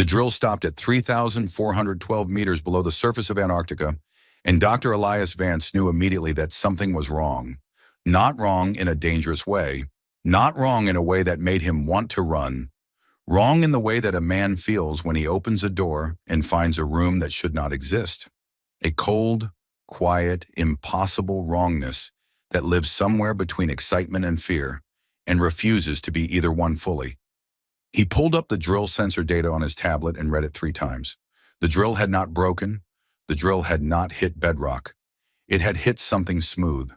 The drill stopped at 3,412 meters below the surface of Antarctica, and Dr. Elias Vance knew immediately that something was wrong. Not wrong in a dangerous way, not wrong in a way that made him want to run, wrong in the way that a man feels when he opens a door and finds a room that should not exist. A cold, quiet, impossible wrongness that lives somewhere between excitement and fear and refuses to be either one fully. He pulled up the drill sensor data on his tablet and read it 3 times. The drill had not broken. The drill had not hit bedrock. It had hit something smooth,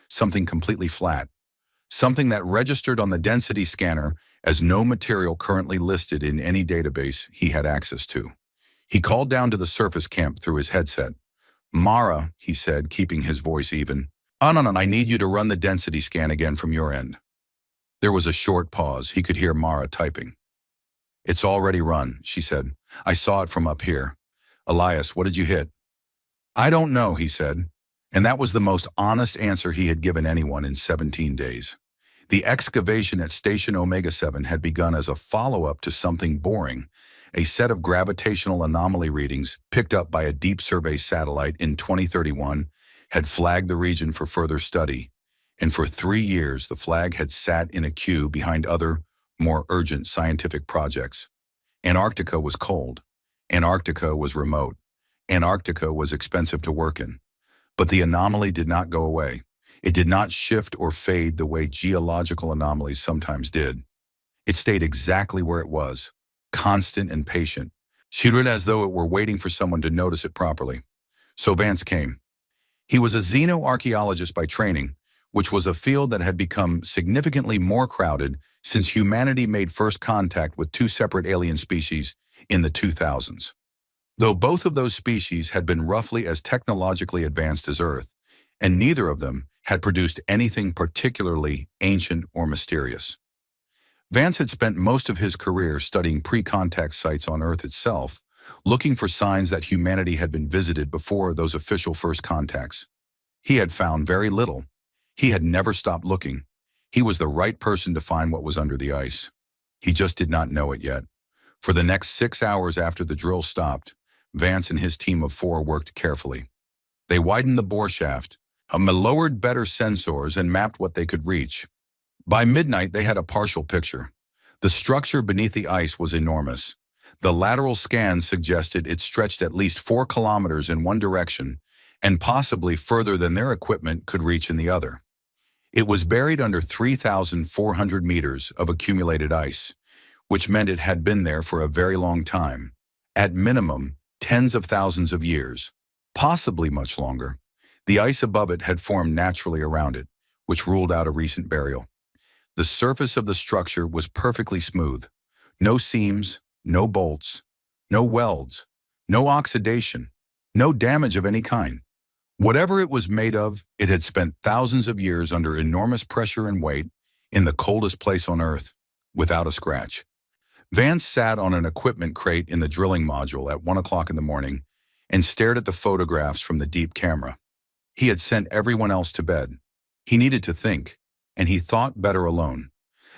something completely flat, something that registered on the density scanner as no material currently listed in any database he had access to. He called down to the surface camp through his headset. "Mara," he said, keeping his voice even. No, I need you to run the density scan again from your end." There was a short pause. He could hear Mara typing. "It's already run," she said. "I saw it from up here." "Elias, what did you hit?" "I don't know," he said. And that was the most honest answer he had given anyone in 17 days. The excavation at Station Omega-7 had begun as a follow-up to something boring, a set of gravitational anomaly readings picked up by a deep survey satellite in 2031 had flagged the region for further study, and for 3 years the flag had sat in a queue behind other, more urgent scientific projects. Antarctica was cold. Antarctica was remote. Antarctica was expensive to work in. But the anomaly did not go away. It did not shift or fade the way geological anomalies sometimes did. It stayed exactly where it was, constant and patient. She read as though it were waiting for someone to notice it properly. So Vance came. He was a xenoarchaeologist by training, which was a field that had become significantly more crowded since humanity made first contact with 2 separate alien species in the 2000s. Though both of those species had been roughly as technologically advanced as Earth, and neither of them had produced anything particularly ancient or mysterious. Vance had spent most of his career studying pre-contact sites on Earth itself, looking for signs that humanity had been visited before those official first contacts. He had found very little. He had never stopped looking. He was the right person to find what was under the ice. He just did not know it yet. For the next 6 hours after the drill stopped, Vance and his team of 4 worked carefully. They widened the bore shaft, lowered better sensors, and mapped what they could reach. By midnight, they had a partial picture. The structure beneath the ice was enormous. The lateral scans suggested it stretched at least 4 kilometers in one direction, and possibly further than their equipment could reach in the other. It was buried under 3,400 meters of accumulated ice, which meant it had been there for a very long time. At minimum, tens of thousands of years, possibly much longer. The ice above it had formed naturally around it, which ruled out a recent burial. The surface of the structure was perfectly smooth. No seams, no bolts, no welds, no oxidation, no damage of any kind. Whatever it was made of, it had spent thousands of years under enormous pressure and weight in the coldest place on Earth, without a scratch. Vance sat on an equipment crate in the drilling module at 1 o'clock in the morning and stared at the photographs from the deep camera. He had sent everyone else to bed. He needed to think, and he thought better alone.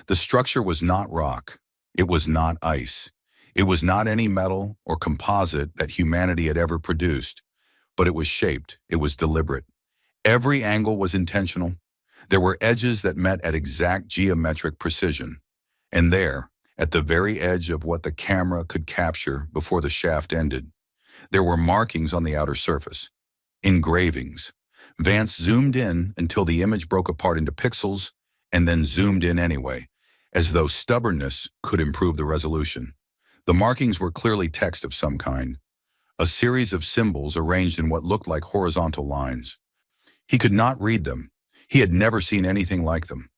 The structure was not rock. It was not ice. It was not any metal or composite that humanity had ever produced, but it was shaped. It was deliberate. Every angle was intentional. There were edges that met at exact geometric precision. And there, at the very edge of what the camera could capture before the shaft ended, there were markings on the outer surface. Engravings. Vance zoomed in until the image broke apart into pixels and then zoomed in anyway, as though stubbornness could improve the resolution. The markings were clearly text of some kind, a series of symbols arranged in what looked like horizontal lines. He could not read them. He had never seen anything like them.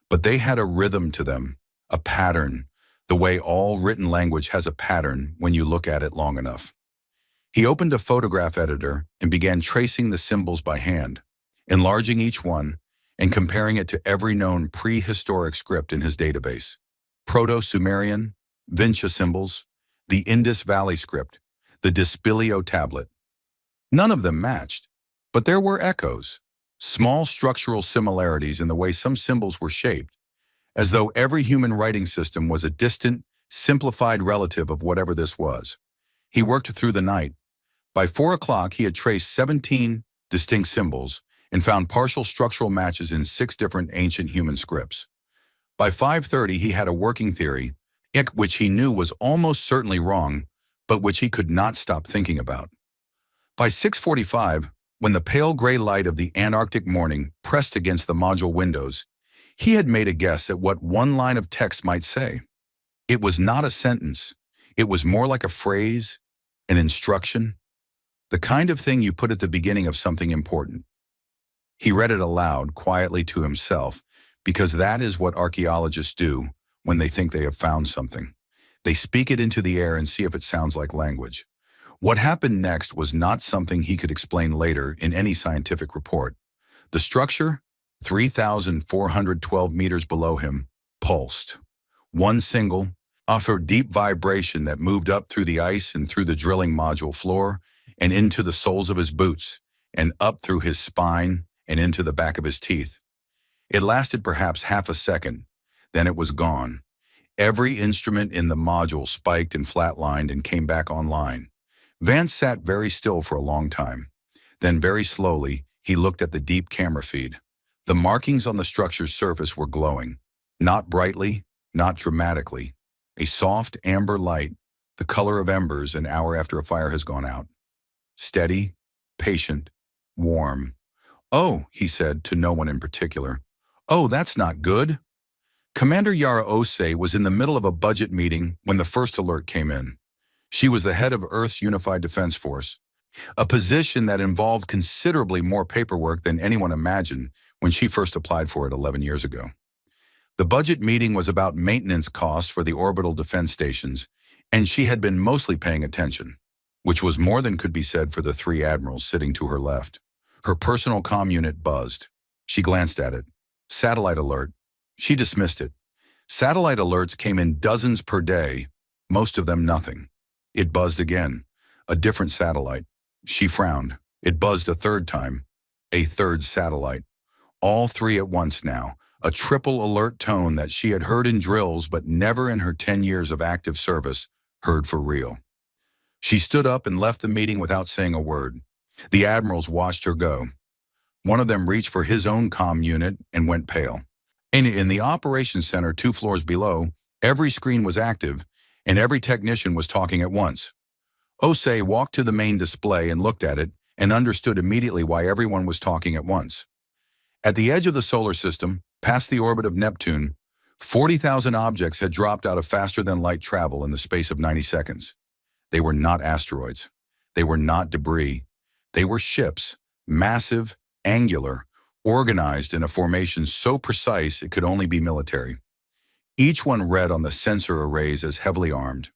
But they had a rhythm to them, a pattern, the way all written language has a pattern when you look at it long enough. He opened a photograph editor and began tracing the symbols by hand, enlarging each one and comparing it to every known prehistoric script in his database. Proto-Sumerian, Vinca symbols, the Indus Valley script, the Dispilio tablet. None of them matched, but there were echoes, small structural similarities in the way some symbols were shaped, as though every human writing system was a distant, simplified relative of whatever this was. He worked through the night. By 4 o'clock, he had traced 17 distinct symbols and found partial structural matches in 6 different ancient human scripts. By 5:30, he had a working theory, which he knew was almost certainly wrong, but which he could not stop thinking about. By 6:45, when the pale gray light of the Antarctic morning pressed against the module windows, he had made a guess at what one line of text might say. It was not a sentence. It was more like a phrase, an instruction, the kind of thing you put at the beginning of something important. He read it aloud, quietly to himself, because that is what archaeologists do when they think they have found something. They speak it into the air and see if it sounds like language. What happened next was not something he could explain later in any scientific report. The structure, 3,412 meters below him, pulsed. One single, offered deep vibration that moved up through the ice and through the drilling module floor and into the soles of his boots and up through his spine and into the back of his teeth. It lasted perhaps half a second, then it was gone. Every instrument in the module spiked and flatlined and came back online. Vance sat very still for a long time. Then very slowly, he looked at the deep camera feed. The markings on the structure's surface were glowing. Not brightly, not dramatically. A soft amber light, the color of embers an hour after a fire has gone out. Steady, patient, warm. "Oh," he said to no one in particular. "Oh, that's not good." Commander Yara Osei was in the middle of a budget meeting when the first alert came in. She was the head of Earth's Unified Defense Force, a position that involved considerably more paperwork than anyone imagined when she first applied for it 11 years ago. The budget meeting was about maintenance costs for the orbital defense stations, and she had been mostly paying attention, which was more than could be said for the 3 admirals sitting to her left. Her personal comm unit buzzed. She glanced at it. Satellite alert. She dismissed it. Satellite alerts came in dozens per day, most of them nothing. It buzzed again. A different satellite. She frowned. It buzzed a third time. A third satellite. All 3 at once now. A triple alert tone that she had heard in drills but never in her 10 years of active service heard for real. She stood up and left the meeting without saying a word. The admirals watched her go. One of them reached for his own comm unit and went pale. And in the operations center 2 floors below, every screen was active and every technician was talking at once. Osei walked to the main display and looked at it and understood immediately why everyone was talking at once. At the edge of the solar system, past the orbit of Neptune, 40,000 objects had dropped out of faster-than-light travel in the space of 90 seconds. They were not asteroids. They were not debris. They were ships, massive, angular, organized in a formation so precise it could only be military. Each one read on the sensor arrays as heavily armed.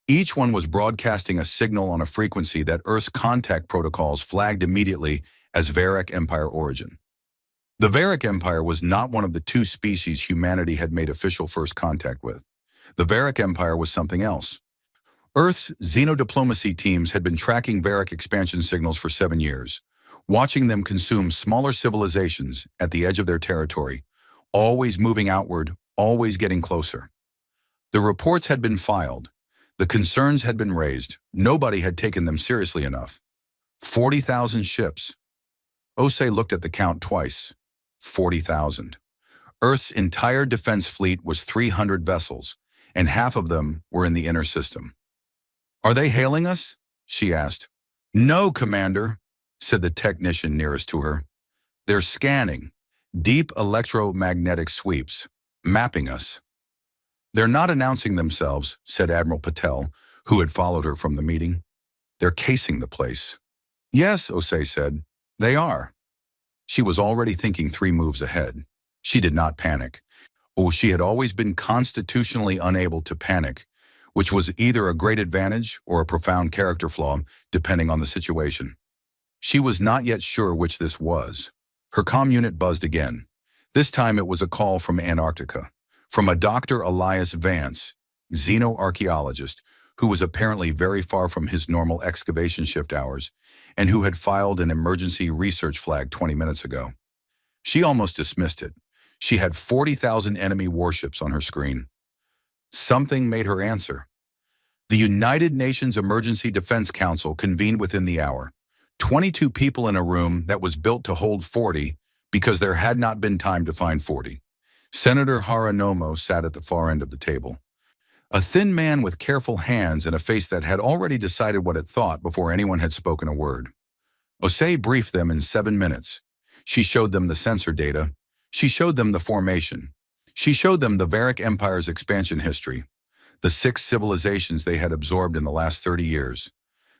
Each one was broadcasting a signal on a frequency that Earth's contact protocols flagged immediately as Varric Empire origin. The Varric Empire was not one of the 2 species humanity had made official first contact with. The Varric Empire was something else. Earth's xenodiplomacy teams had been tracking Varric expansion signals for 7 years, watching them consume smaller civilizations at the edge of their territory, always moving outward, always getting closer. The reports had been filed. The concerns had been raised. Nobody had taken them seriously enough. 40,000 ships. Osei looked at the count twice. 40,000. Earth's entire defense fleet was 300 vessels, and half of them were in the inner system. "Are they hailing us?" she asked. "No, Commander," said the technician nearest to her. "They're scanning. Deep electromagnetic sweeps. Mapping us." "They're not announcing themselves," said Admiral Patel, who had followed her from the meeting. "They're casing the place." "Yes," Osei said. "They are." She was already thinking 3 moves ahead. She did not panic. She had always been constitutionally unable to panic, which was either a great advantage or a profound character flaw, depending on the situation. She was not yet sure which this was. Her comm unit buzzed again. This time it was a call from Antarctica, from a Dr. Elias Vance, xenoarchaeologist, who was apparently very far from his normal excavation shift hours, and who had filed an emergency research flag 20 minutes ago. She almost dismissed it. She had 40,000 enemy warships on her screen. Something made her answer. The United Nations Emergency Defense Council convened within the hour. 22 people in a room that was built to hold 40 because there had not been time to find 40. Senator Haranomo sat at the far end of the table. A thin man with careful hands and a face that had already decided what it thought before anyone had spoken a word. Osei briefed them in 7 minutes. She showed them the sensor data. She showed them the formation. She showed them the Varic Empire's expansion history, the 6 civilizations they had absorbed in the last 30 years,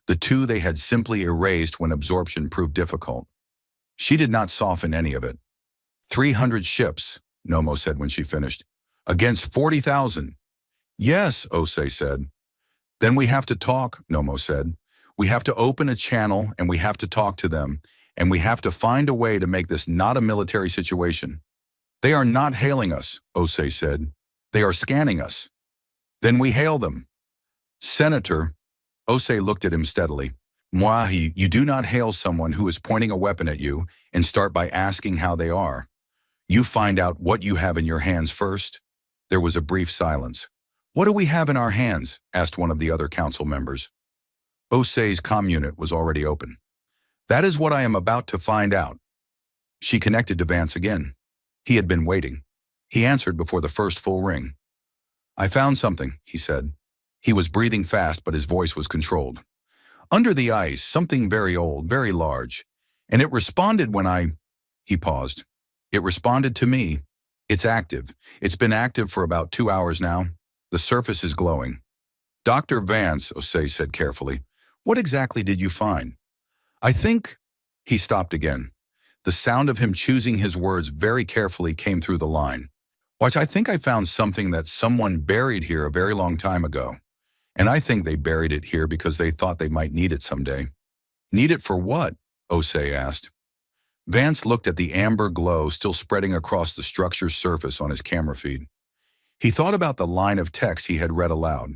the 2 they had simply erased when absorption proved difficult. She did not soften any of it. 300 ships, Nomo said when she finished, against 40,000. Yes, Osei said. Then we have to talk, Nomo said. We have to open a channel and we have to talk to them, and we have to find a way to make this not a military situation. They are not hailing us, Osei said. They are scanning us. Then we hail them. Senator, Osei looked at him steadily. Mwahi, you do not hail someone who is pointing a weapon at you and start by asking how they are. You find out what you have in your hands first. There was a brief silence. What do we have in our hands? Asked one of the other council members. Osei's comm unit was already open. That is what I am about to find out. She connected to Vance again. He had been waiting. He answered before the first full ring. I found something, he said. He was breathing fast, but his voice was controlled. Under the ice, something very old, very large. And it responded when He paused. It responded to me. It's active. It's been active for about 2 hours now. The surface is glowing. Dr. Vance, Osei said carefully, what exactly did you find? I think... He stopped again. The sound of him choosing his words very carefully came through the line. Watch, I think I found something that someone buried here a very long time ago. And I think they buried it here because they thought they might need it someday. Need it for what? Osei asked. Vance looked at the amber glow still spreading across the structure's surface on his camera feed. He thought about the line of text he had read aloud.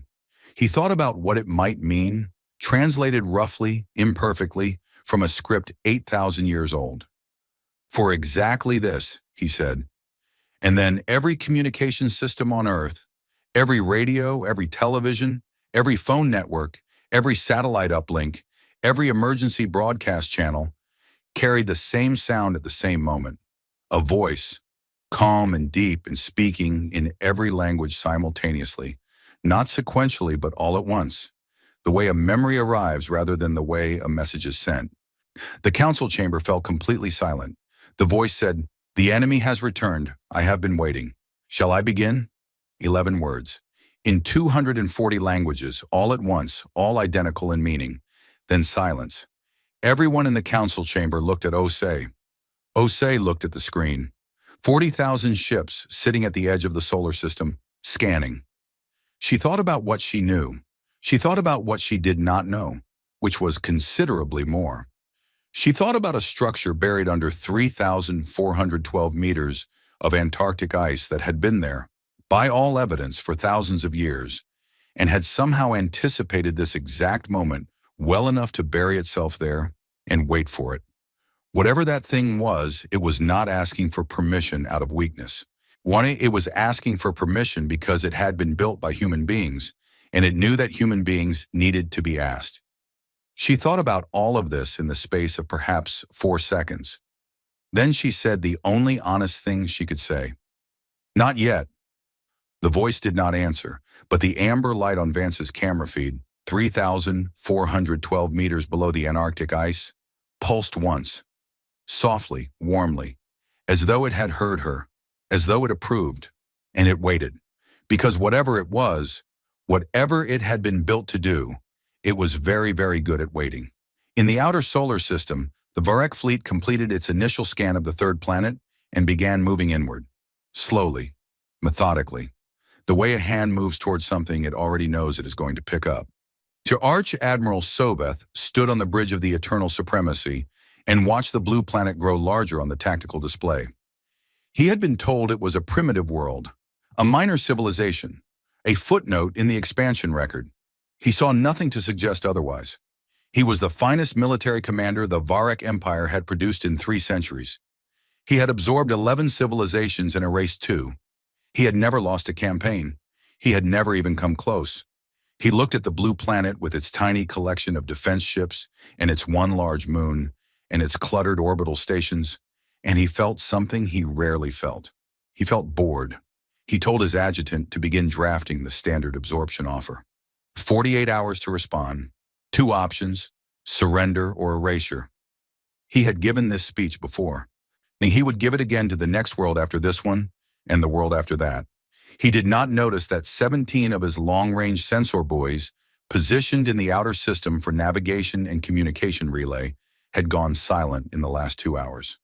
He thought about what it might mean, translated roughly, imperfectly, from a script 8,000 years old. For exactly this, he said. And then every communication system on Earth, every radio, every television, every phone network, every satellite uplink, every emergency broadcast channel carried the same sound at the same moment. A voice, calm and deep and speaking in every language simultaneously, not sequentially but all at once, the way a memory arrives rather than the way a message is sent. The council chamber fell completely silent. The voice said, the enemy has returned. I have been waiting. Shall I begin? 11 words. In 240 languages, all at once, all identical in meaning. Then silence. Everyone in the council chamber looked at Osei. Osei looked at the screen. 40,000 ships sitting at the edge of the solar system, scanning. She thought about what she knew. She thought about what she did not know, which was considerably more. She thought about a structure buried under 3,412 meters of Antarctic ice that had been there, by all evidence, for thousands of years, and had somehow anticipated this exact moment well enough to bury itself there and wait for it. Whatever that thing was, it was not asking for permission out of weakness. It was asking for permission because it had been built by human beings, and it knew that human beings needed to be asked. She thought about all of this in the space of perhaps 4 seconds. Then she said the only honest thing she could say. Not yet. The voice did not answer, but the amber light on Vance's camera feed, 3,412 meters below the Antarctic ice, pulsed once. Softly, warmly, as though it had heard her, as though it approved, and it waited. Because whatever it was, whatever it had been built to do, it was very, very good at waiting. In the outer solar system, the Varic fleet completed its initial scan of the third planet and began moving inward, slowly, methodically, the way a hand moves towards something it already knows it is going to pick up. Arch Admiral Soveth stood on the bridge of the Eternal Supremacy and watched the blue planet grow larger on the tactical display. He had been told it was a primitive world, a minor civilization, a footnote in the expansion record. He saw nothing to suggest otherwise. He was the finest military commander the Varic Empire had produced in 3 centuries. He had absorbed 11 civilizations and erased 2. He had never lost a campaign. He had never even come close. He looked at the blue planet with its tiny collection of defense ships and its one large moon and its cluttered orbital stations, and he felt something he rarely felt. He felt bored. He told his adjutant to begin drafting the standard absorption offer. 48 hours to respond. 2 options, surrender or erasure. He had given this speech before, and he would give it again to the next world after this one and the world after that. He did not notice that 17 of his long-range sensor buoys, positioned in the outer system for navigation and communication relay, had gone silent in the last 2 hours.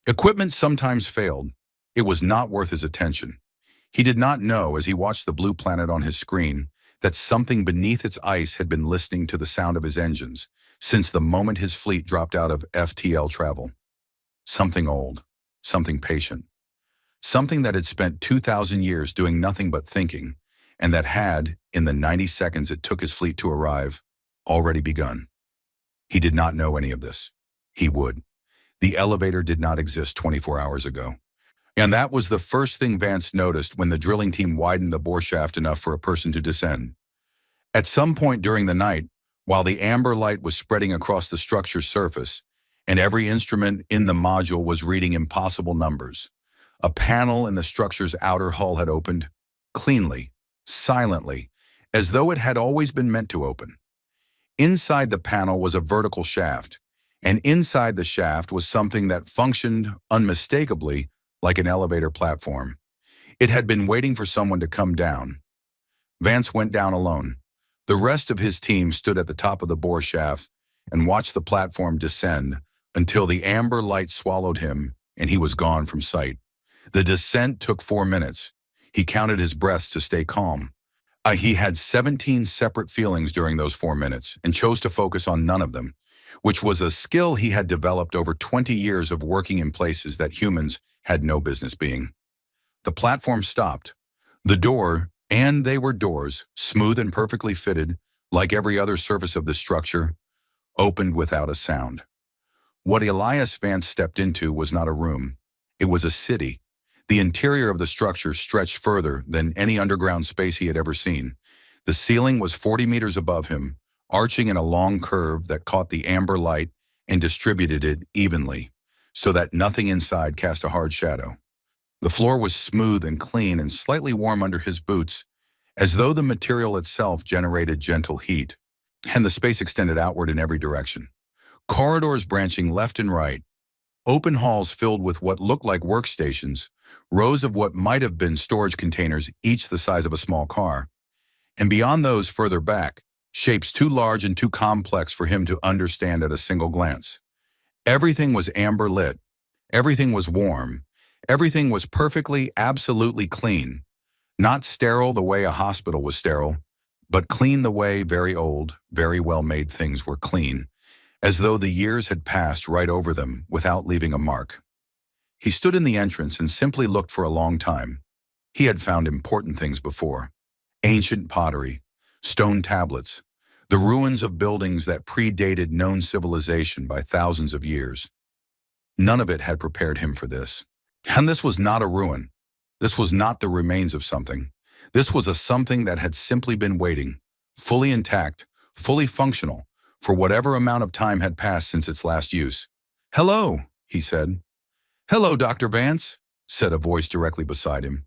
Equipment sometimes failed. It was not worth his attention. He did not know, as he watched the blue planet on his screen, that something beneath its ice had been listening to the sound of his engines since the moment his fleet dropped out of FTL travel. Something old, something patient, something that had spent 2,000 years doing nothing but thinking, and that had, in the 90 seconds it took his fleet to arrive, already begun. He did not know any of this. He would. The elevator did not exist 24 hours ago. And that was the first thing Vance noticed when the drilling team widened the bore shaft enough for a person to descend. At some point during the night, while the amber light was spreading across the structure's surface, and every instrument in the module was reading impossible numbers, a panel in the structure's outer hull had opened, cleanly, silently, as though it had always been meant to open. Inside the panel was a vertical shaft, and inside the shaft was something that functioned unmistakably like an elevator platform. It had been waiting for someone to come down. Vance went down alone. The rest of his team stood at the top of the bore shaft and watched the platform descend until the amber light swallowed him and he was gone from sight. The descent took 4 minutes. He counted his breaths to stay calm. He had 17 separate feelings during those 4 minutes and chose to focus on none of them, which was a skill he had developed over 20 years of working in places that humans had no business being. The platform stopped. The door, and they were doors, smooth and perfectly fitted, like every other surface of the structure, opened without a sound. What Elias Vance stepped into was not a room. It was a city. The interior of the structure stretched further than any underground space he had ever seen. The ceiling was 40 meters above him, arching in a long curve that caught the amber light and distributed it evenly, so that nothing inside cast a hard shadow. The floor was smooth and clean and slightly warm under his boots, as though the material itself generated gentle heat, and the space extended outward in every direction. Corridors branching left and right, open halls filled with what looked like workstations, rows of what might have been storage containers, each the size of a small car, and beyond those further back, shapes too large and too complex for him to understand at a single glance. Everything was amber lit. Everything was warm. Everything was perfectly, absolutely clean. Not sterile the way a hospital was sterile, but clean the way very old, very well-made things were clean, as though the years had passed right over them without leaving a mark. He stood in the entrance and simply looked for a long time. He had found important things before. Ancient pottery, stone tablets, the ruins of buildings that predated known civilization by thousands of years. None of it had prepared him for this. And this was not a ruin. This was not the remains of something. This was a something that had simply been waiting, fully intact, fully functional, for whatever amount of time had passed since its last use. "Hello," he said. "Hello, Dr. Vance," said a voice directly beside him.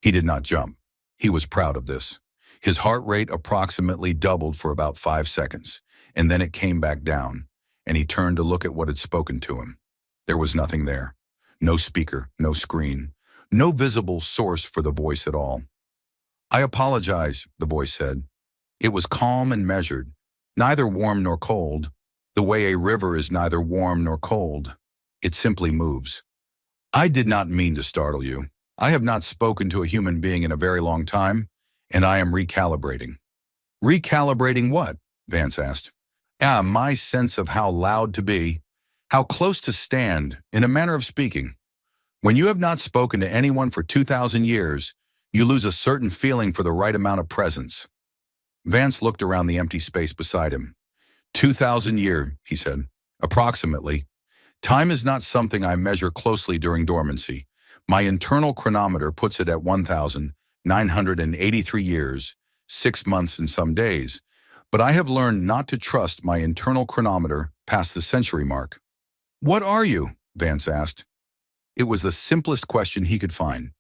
He did not jump. He was proud of this. His heart rate approximately doubled for about 5 seconds, and then it came back down, and he turned to look at what had spoken to him. There was nothing there. No speaker, no screen, no visible source for the voice at all. "I apologize," the voice said. It was calm and measured, neither warm nor cold, the way a river is neither warm nor cold. It simply moves. "I did not mean to startle you. I have not spoken to a human being in a very long time, and I am recalibrating." "Recalibrating what?" Vance asked. My sense of how loud to be, how close to stand, in a manner of speaking. When you have not spoken to anyone for 2,000 years, you lose a certain feeling for the right amount of presence." Vance looked around the empty space beside him. 2,000 years, he said. "Approximately. Time is not something I measure closely during dormancy. My internal chronometer puts it at 1,000, 983 years, 6 months and some days, but I have learned not to trust my internal chronometer past the century mark. What are you? Vance asked. It was the simplest question he could find.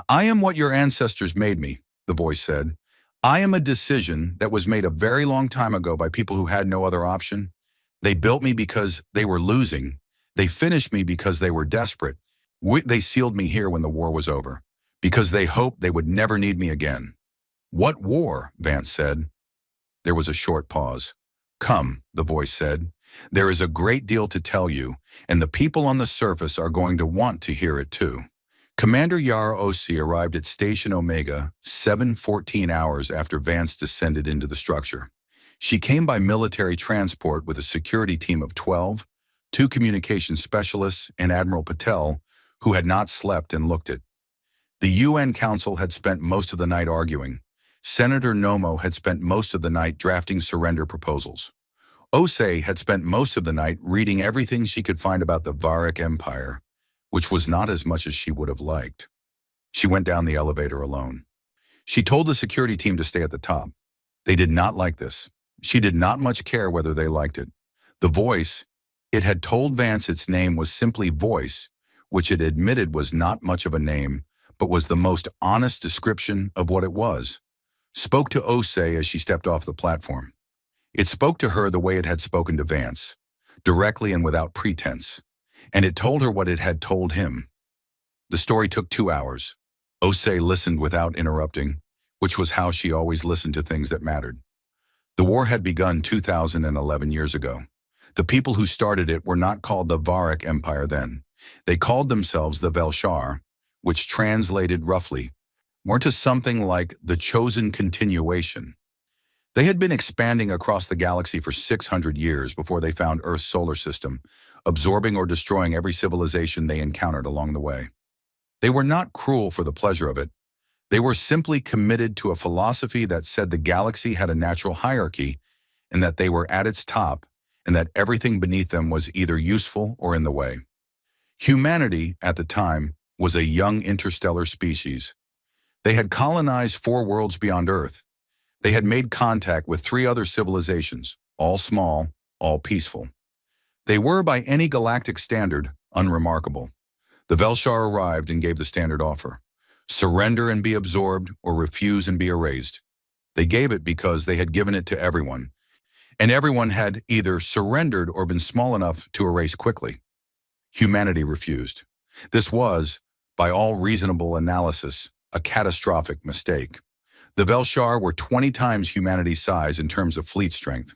I am what your ancestors made me, the voice said. I am a decision that was made a very long time ago by people who had no other option. They built me because they were losing. They finished me because they were desperate. They sealed me here when the war was over, because they hoped they would never need me again. What war? Vance said. There was a short pause. Come, the voice said. There is a great deal to tell you, and the people on the surface are going to want to hear it too. Commander Yara Osi arrived at Station Omega 7:14 hours after Vance descended into the structure. She came by military transport with a security team of 12, 2 communication specialists, and Admiral Patel, who had not slept and looked it. The UN Council had spent most of the night arguing. Senator Nomo had spent most of the night drafting surrender proposals. Osei had spent most of the night reading everything she could find about the Varik Empire, which was not as much as she would have liked. She went down the elevator alone. She told the security team to stay at the top. They did not like this. She did not much care whether they liked it. The voice, it had told Vance its name was simply Voice, which it admitted was not much of a name, but was the most honest description of what it was, spoke to Osei as she stepped off the platform. It spoke to her the way it had spoken to Vance, directly and without pretense, and it told her what it had told him. The story took 2 hours. Osei listened without interrupting, which was how she always listened to things that mattered. The war had begun 2011 years ago. The people who started it were not called the Varik Empire then. They called themselves the Velshar, which translated roughly more to something like the chosen continuation. They had been expanding across the galaxy for 600 years before they found Earth's solar system, absorbing or destroying every civilization they encountered along the way. They were not cruel for the pleasure of it. They were simply committed to a philosophy that said the galaxy had a natural hierarchy and that they were at its top and that everything beneath them was either useful or in the way. Humanity, at the time, was a young interstellar species. They had colonized 4 worlds beyond Earth. They had made contact with 3 other civilizations, all small, all peaceful. They were, by any galactic standard, unremarkable. The Velshar arrived and gave the standard offer: surrender and be absorbed, or refuse and be erased. They gave it because they had given it to everyone, and everyone had either surrendered or been small enough to erase quickly. Humanity refused. This was, by all reasonable analysis, a catastrophic mistake. The Velshar were 20 times humanity's size in terms of fleet strength.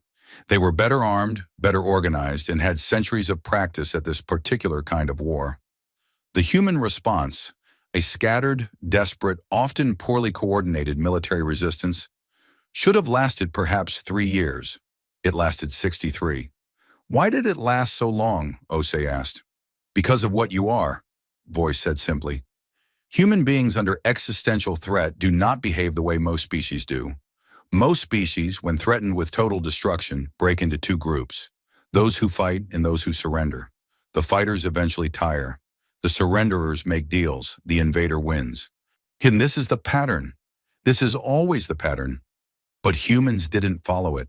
They were better armed, better organized, and had centuries of practice at this particular kind of war. The human response, a scattered, desperate, often poorly coordinated military resistance, should have lasted perhaps 3 years. It lasted 63. Why did it last so long? Osei asked. Because of what you are, Voice said simply. Human beings under existential threat do not behave the way most species do. Most species, when threatened with total destruction, break into 2 groups: those who fight and those who surrender. The fighters eventually tire. The surrenderers make deals. The invader wins. And this is the pattern. This is always the pattern. But humans didn't follow it.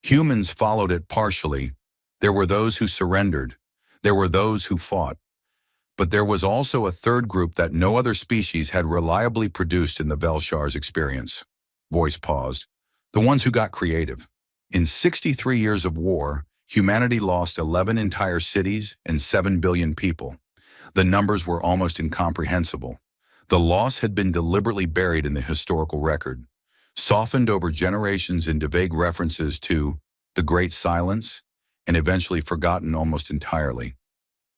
Humans followed it partially. There were those who surrendered. There were those who fought. But there was also a 3rd group that no other species had reliably produced in the Velshar's experience. Voice paused. The ones who got creative. In 63 years of war, humanity lost 11 entire cities and 7 billion people. The numbers were almost incomprehensible. The loss had been deliberately buried in the historical record, softened over generations into vague references to the Great Silence, and eventually forgotten almost entirely.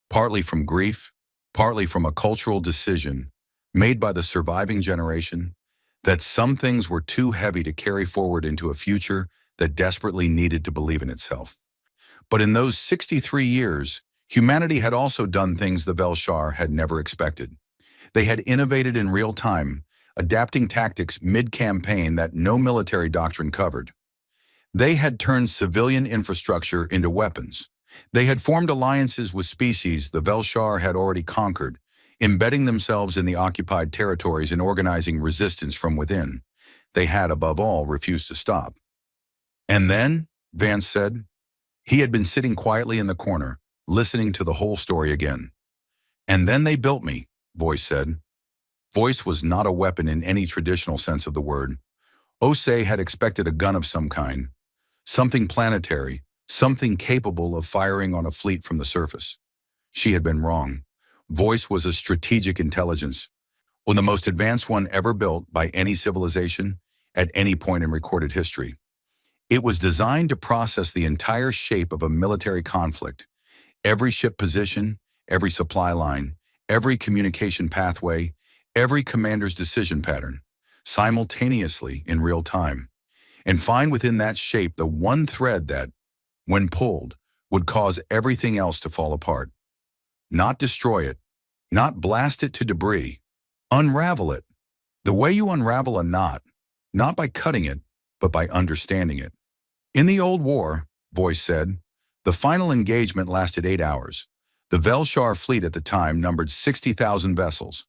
Partly from grief, partly from a cultural decision made by the surviving generation that some things were too heavy to carry forward into a future that desperately needed to believe in itself. But in those 63 years, humanity had also done things the Velshar had never expected. They had innovated in real time, adapting tactics mid-campaign that no military doctrine covered. They had turned civilian infrastructure into weapons. They had formed alliances with species the Velshar had already conquered, embedding themselves in the occupied territories and organizing resistance from within. They had, above all, refused to stop. And then, Vance said, he had been sitting quietly in the corner, listening to the whole story again. And then they built me, Voice said. Voice was not a weapon in any traditional sense of the word. Osei had expected a gun of some kind, something planetary, something capable of firing on a fleet from the surface. She had been wrong. Voice was a strategic intelligence, or the most advanced one ever built by any civilization at any point in recorded history. It was designed to process the entire shape of a military conflict, every ship position, every supply line, every communication pathway, every commander's decision pattern, simultaneously in real time, and find within that shape the one thread that, when pulled, would cause everything else to fall apart. Not destroy it, not blast it to debris, unravel it. The way you unravel a knot, not by cutting it, but by understanding it. In the old war, Voice said, the final engagement lasted 8 hours. The Velshar fleet at the time numbered 60,000 vessels.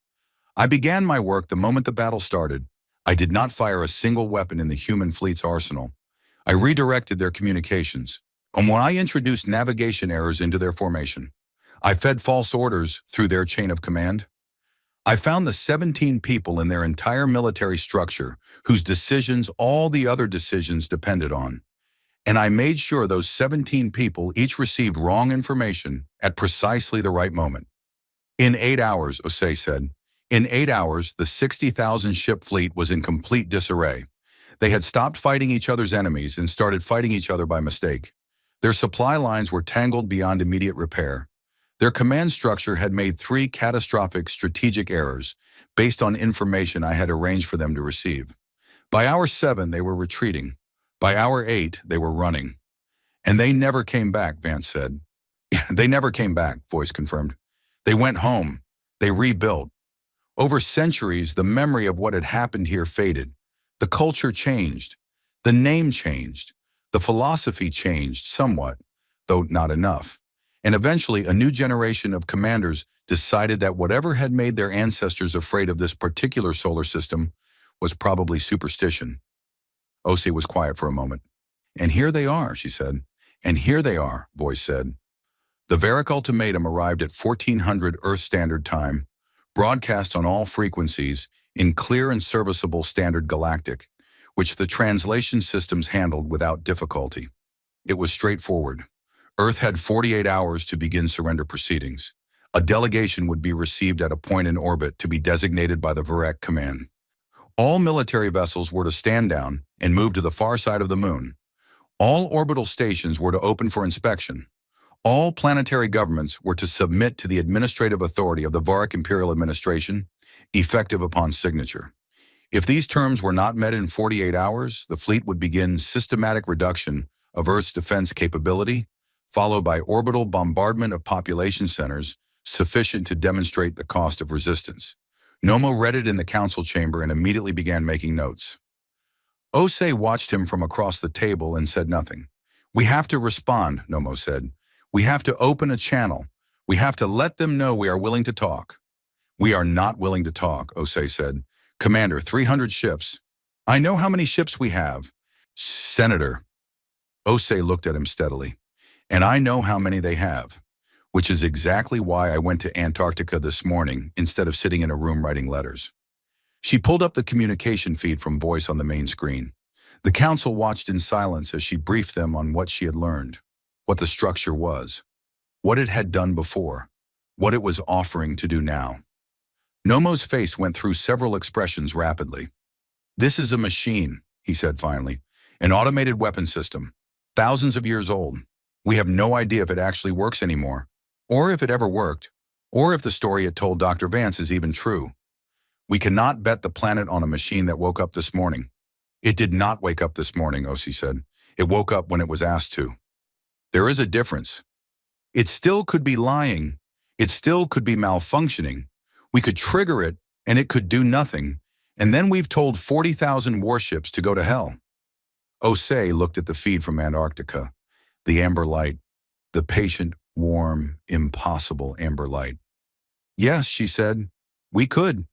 I began my work the moment the battle started. I did not fire a single weapon in the human fleet's arsenal. I redirected their communications. And when I introduced navigation errors into their formation, I fed false orders through their chain of command. I found the 17 people in their entire military structure whose decisions all the other decisions depended on. And I made sure those 17 people each received wrong information at precisely the right moment. In 8 hours, Osei said, in 8 hours, the 60,000 ship fleet was in complete disarray. They had stopped fighting each other's enemies and started fighting each other by mistake. Their supply lines were tangled beyond immediate repair. Their command structure had made 3 catastrophic strategic errors based on information I had arranged for them to receive. By hour 7, they were retreating. By hour 8, they were running. And they never came back, Vance said. They never came back, Voice confirmed. They went home. They rebuilt. Over centuries, the memory of what had happened here faded. The culture changed. The name changed. The philosophy changed somewhat, though not enough. And eventually, a new generation of commanders decided that whatever had made their ancestors afraid of this particular solar system was probably superstition. Osei was quiet for a moment. And here they are, she said. And here they are, Voice said. The Varric ultimatum arrived at 1400 Earth Standard Time, broadcast on all frequencies in clear and serviceable Standard Galactic, which the translation systems handled without difficulty. It was straightforward. Earth had 48 hours to begin surrender proceedings. A delegation would be received at a point in orbit to be designated by the Varric command. All military vessels were to stand down and move to the far side of the moon. All orbital stations were to open for inspection. All planetary governments were to submit to the administrative authority of the Varric Imperial Administration, effective upon signature. If these terms were not met in 48 hours, the fleet would begin systematic reduction of Earth's defense capability, followed by orbital bombardment of population centers sufficient to demonstrate the cost of resistance. Nomo read it in the council chamber and immediately began making notes. Osei watched him from across the table and said nothing. We have to respond, Nomo said. We have to open a channel. We have to let them know we are willing to talk. We are not willing to talk, Osei said. Commander, 300 ships. I know how many ships we have. Senator. Osei looked at him steadily. And I know how many they have, which is exactly why I went to Antarctica this morning instead of sitting in a room writing letters. She pulled up the communication feed from Voice on the main screen. The council watched in silence as she briefed them on what she had learned, what the structure was, what it had done before, what it was offering to do now. Nomo's face went through several expressions rapidly. This is a machine, he said finally, an automated weapon system, thousands of years old. We have no idea if it actually works anymore, or if it ever worked, or if the story it told Dr. Vance is even true. We cannot bet the planet on a machine that woke up this morning. It did not wake up this morning, Osei said. It woke up when it was asked to. There is a difference. It still could be lying. It still could be malfunctioning. We could trigger it, and it could do nothing, and then we've told 40,000 warships to go to hell. Osei looked at the feed from Antarctica. The amber light, the patient, warm, impossible amber light. Yes, she said. We could.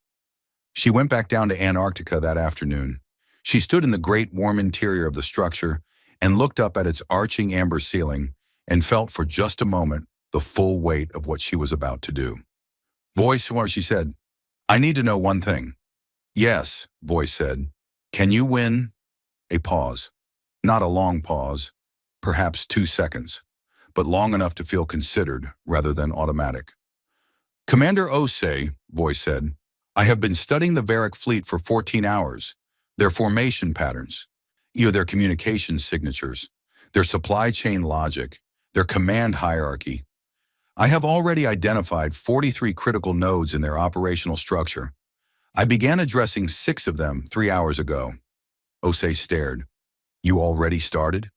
She went back down to Antarctica that afternoon. She stood in the great warm interior of the structure and looked up at its arching amber ceiling and felt for just a moment the full weight of what she was about to do. Voice, where she said, I need to know one thing. Yes, Voice said. Can you win? A pause. Not a long pause, perhaps 2 seconds, but long enough to feel considered rather than automatic. Commander Osei, Voice said, I have been studying the Varric fleet for 14 hours. Their formation patterns, their communication signatures, their supply chain logic, their command hierarchy. I have already identified 43 critical nodes in their operational structure. I began addressing 6 of them 3 hours ago. Osei stared. You already started?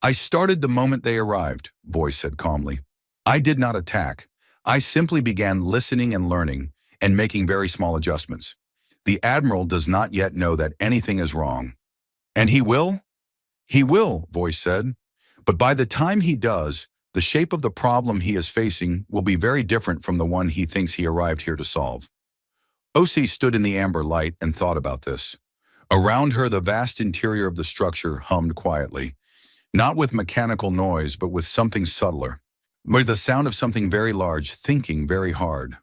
I started the moment they arrived, Voice said calmly. I did not attack. I simply began listening and learning and making very small adjustments. The Admiral does not yet know that anything is wrong. And he will? He will, Voice said. But by the time he does, the shape of the problem he is facing will be very different from the one he thinks he arrived here to solve. Osei stood in the amber light and thought about this. Around her, the vast interior of the structure hummed quietly, not with mechanical noise, but with something subtler, with the sound of something very large thinking very hard.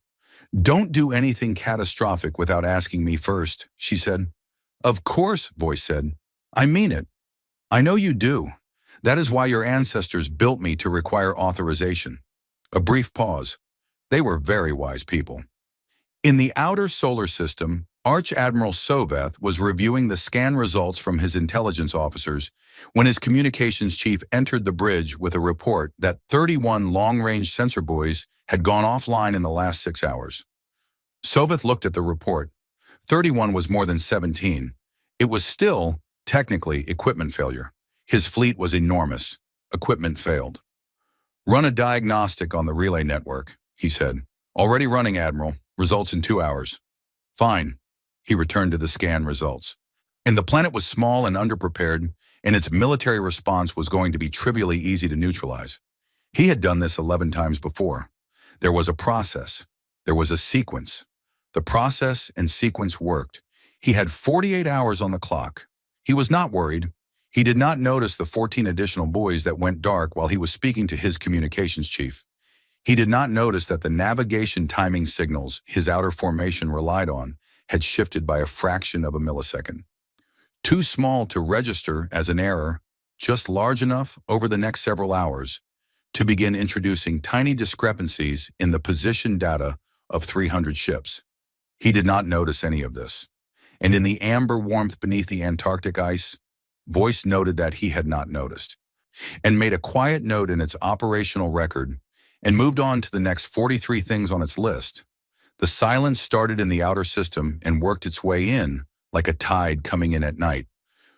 Don't do anything catastrophic without asking me first, she said. Of course, Voice said. I mean it. I know you do. That is why your ancestors built me to require authorization. A brief pause. They were very wise people. In the outer solar system, Arch Admiral Soveth was reviewing the scan results from his intelligence officers when his communications chief entered the bridge with a report that 31 long-range sensor buoys had gone offline in the last 6 hours. Soveth looked at the report. 31 was more than 17. It was still, technically, equipment failure. His fleet was enormous. Equipment failed. Run a diagnostic on the relay network, he said. Already running, Admiral. Results in 2 hours. Fine. He returned to the scan results. And the planet was small and underprepared, and its military response was going to be trivially easy to neutralize. He had done this 11 times before. There was a process. There was a sequence. The process and sequence worked. He had 48 hours on the clock. He was not worried. He did not notice the 14 additional buoys that went dark while he was speaking to his communications chief. He did not notice that the navigation timing signals his outer formation relied on had shifted by a fraction of a millisecond. Too small to register as an error, just large enough over the next several hours to begin introducing tiny discrepancies in the position data of 300 ships. He did not notice any of this. And in the amber warmth beneath the Antarctic ice, Voice noted that he had not noticed, and made a quiet note in its operational record and moved on to the next 43 things on its list. The silence started in the outer system and worked its way in like a tide coming in at night,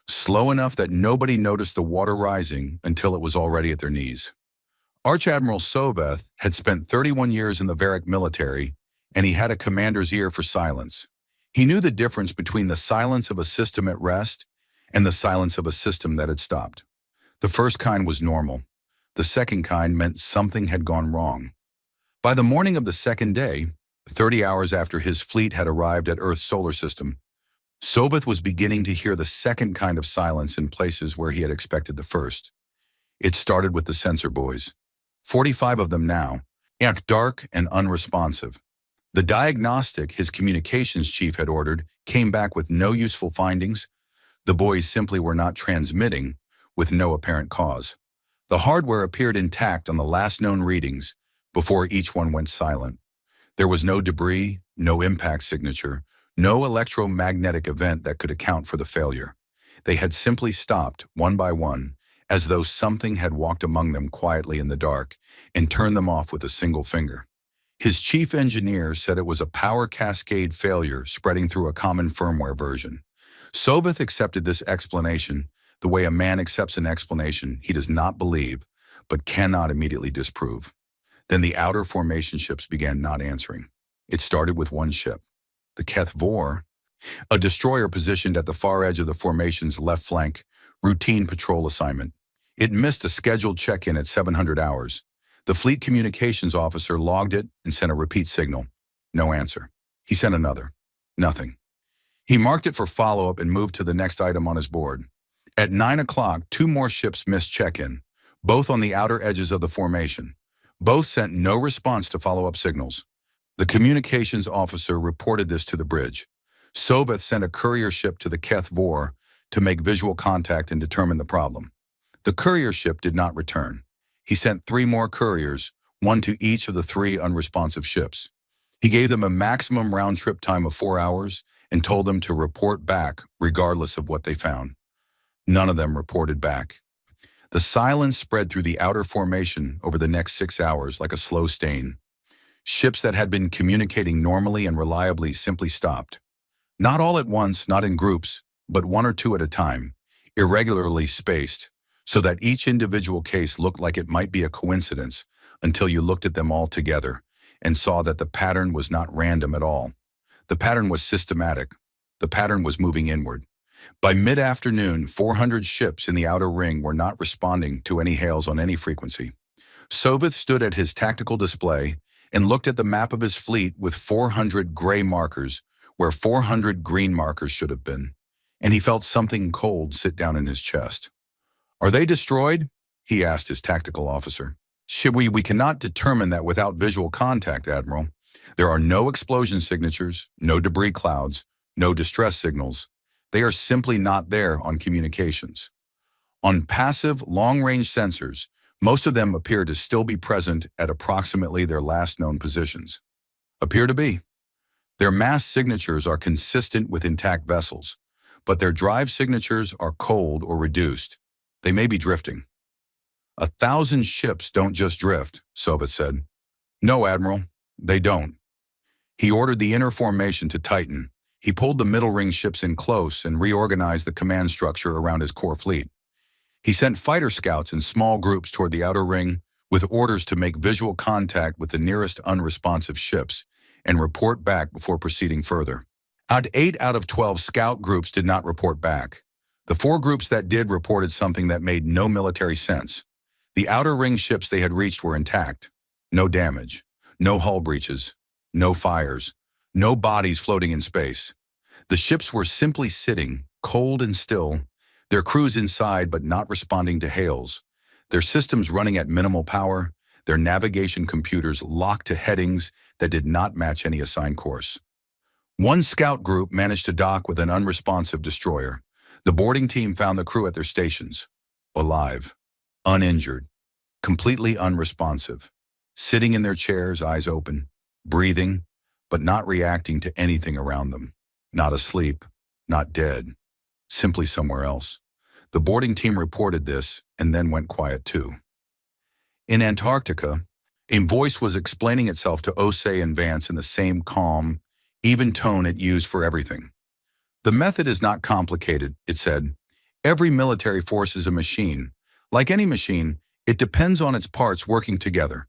slow enough that nobody noticed the water rising until it was already at their knees. Arch Admiral Soveth had spent 31 years in the Varric military, and he had a commander's ear for silence. He knew the difference between the silence of a system at rest and the silence of a system that had stopped. The first kind was normal. The second kind meant something had gone wrong. By the morning of the second day, 30 hours after his fleet had arrived at Earth's solar system, Soveth was beginning to hear the second kind of silence in places where he had expected the first. It started with the sensor buoys. 45 of them now, dark and unresponsive. The diagnostic his communications chief had ordered came back with no useful findings. The buoys simply were not transmitting, with no apparent cause. The hardware appeared intact on the last known readings before each one went silent. There was no debris, no impact signature, no electromagnetic event that could account for the failure. They had simply stopped, one by one, as though something had walked among them quietly in the dark and turned them off with a single finger. His chief engineer said it was a power cascade failure spreading through a common firmware version. Soveth accepted this explanation the way a man accepts an explanation he does not believe but cannot immediately disprove. Then the outer formation ships began not answering. It started with one ship, the Keth Vor, a destroyer positioned at the far edge of the formation's left flank, routine patrol assignment. It missed a scheduled check-in at 700 hours. The fleet communications officer logged it and sent a repeat signal. No answer. He sent another. Nothing. He marked it for follow-up and moved to the next item on his board. At 9 o'clock, two more ships missed check-in, both on the outer edges of the formation. Both sent no response to follow-up signals. The communications officer reported this to the bridge. Soveth sent a courier ship to the Keth Vor to make visual contact and determine the problem. The courier ship did not return. He sent 3 more couriers, one to each of the 3 unresponsive ships. He gave them a maximum round-trip time of 4 hours and told them to report back regardless of what they found. None of them reported back. The silence spread through the outer formation over the next 6 hours like a slow stain. Ships that had been communicating normally and reliably simply stopped. Not all at once, not in groups, but 1 or 2 at a time, irregularly spaced, so that each individual case looked like it might be a coincidence until you looked at them all together and saw that the pattern was not random at all. The pattern was systematic. The pattern was moving inward. By mid-afternoon, 400 ships in the outer ring were not responding to any hails on any frequency. Soveth stood at his tactical display and looked at the map of his fleet with 400 gray markers where 400 green markers should have been, and he felt something cold sit down in his chest. "Are they destroyed?" he asked his tactical officer. We cannot determine that without visual contact, Admiral. There are no explosion signatures, no debris clouds, no distress signals. They are simply not there on communications. On passive, long-range sensors, most of them appear to still be present at approximately their last known positions. Appear to be. Their mass signatures are consistent with intact vessels, but their drive signatures are cold or reduced. They may be drifting. 1,000 ships don't just drift, Soveth said. No, Admiral, they don't. He ordered the inner formation to tighten. He pulled the middle ring ships in close and reorganized the command structure around his core fleet. He sent fighter scouts in small groups toward the outer ring with orders to make visual contact with the nearest unresponsive ships and report back before proceeding further. 8 out of 12 scout groups did not report back. The 4 groups that did reported something that made no military sense. The outer ring ships they had reached were intact. No damage, no hull breaches, no fires, no bodies floating in space. The ships were simply sitting, cold and still, their crews inside but not responding to hails, their systems running at minimal power, their navigation computers locked to headings that did not match any assigned course. One scout group managed to dock with an unresponsive destroyer. The boarding team found the crew at their stations, alive, uninjured, completely unresponsive, sitting in their chairs, eyes open, breathing, but not reacting to anything around them. Not asleep, not dead, simply somewhere else. The boarding team reported this and then went quiet too. In Antarctica, a voice was explaining itself to Osei and Vance in the same calm, even tone it used for everything. The method is not complicated, it said. Every military force is a machine. Like any machine, it depends on its parts working together.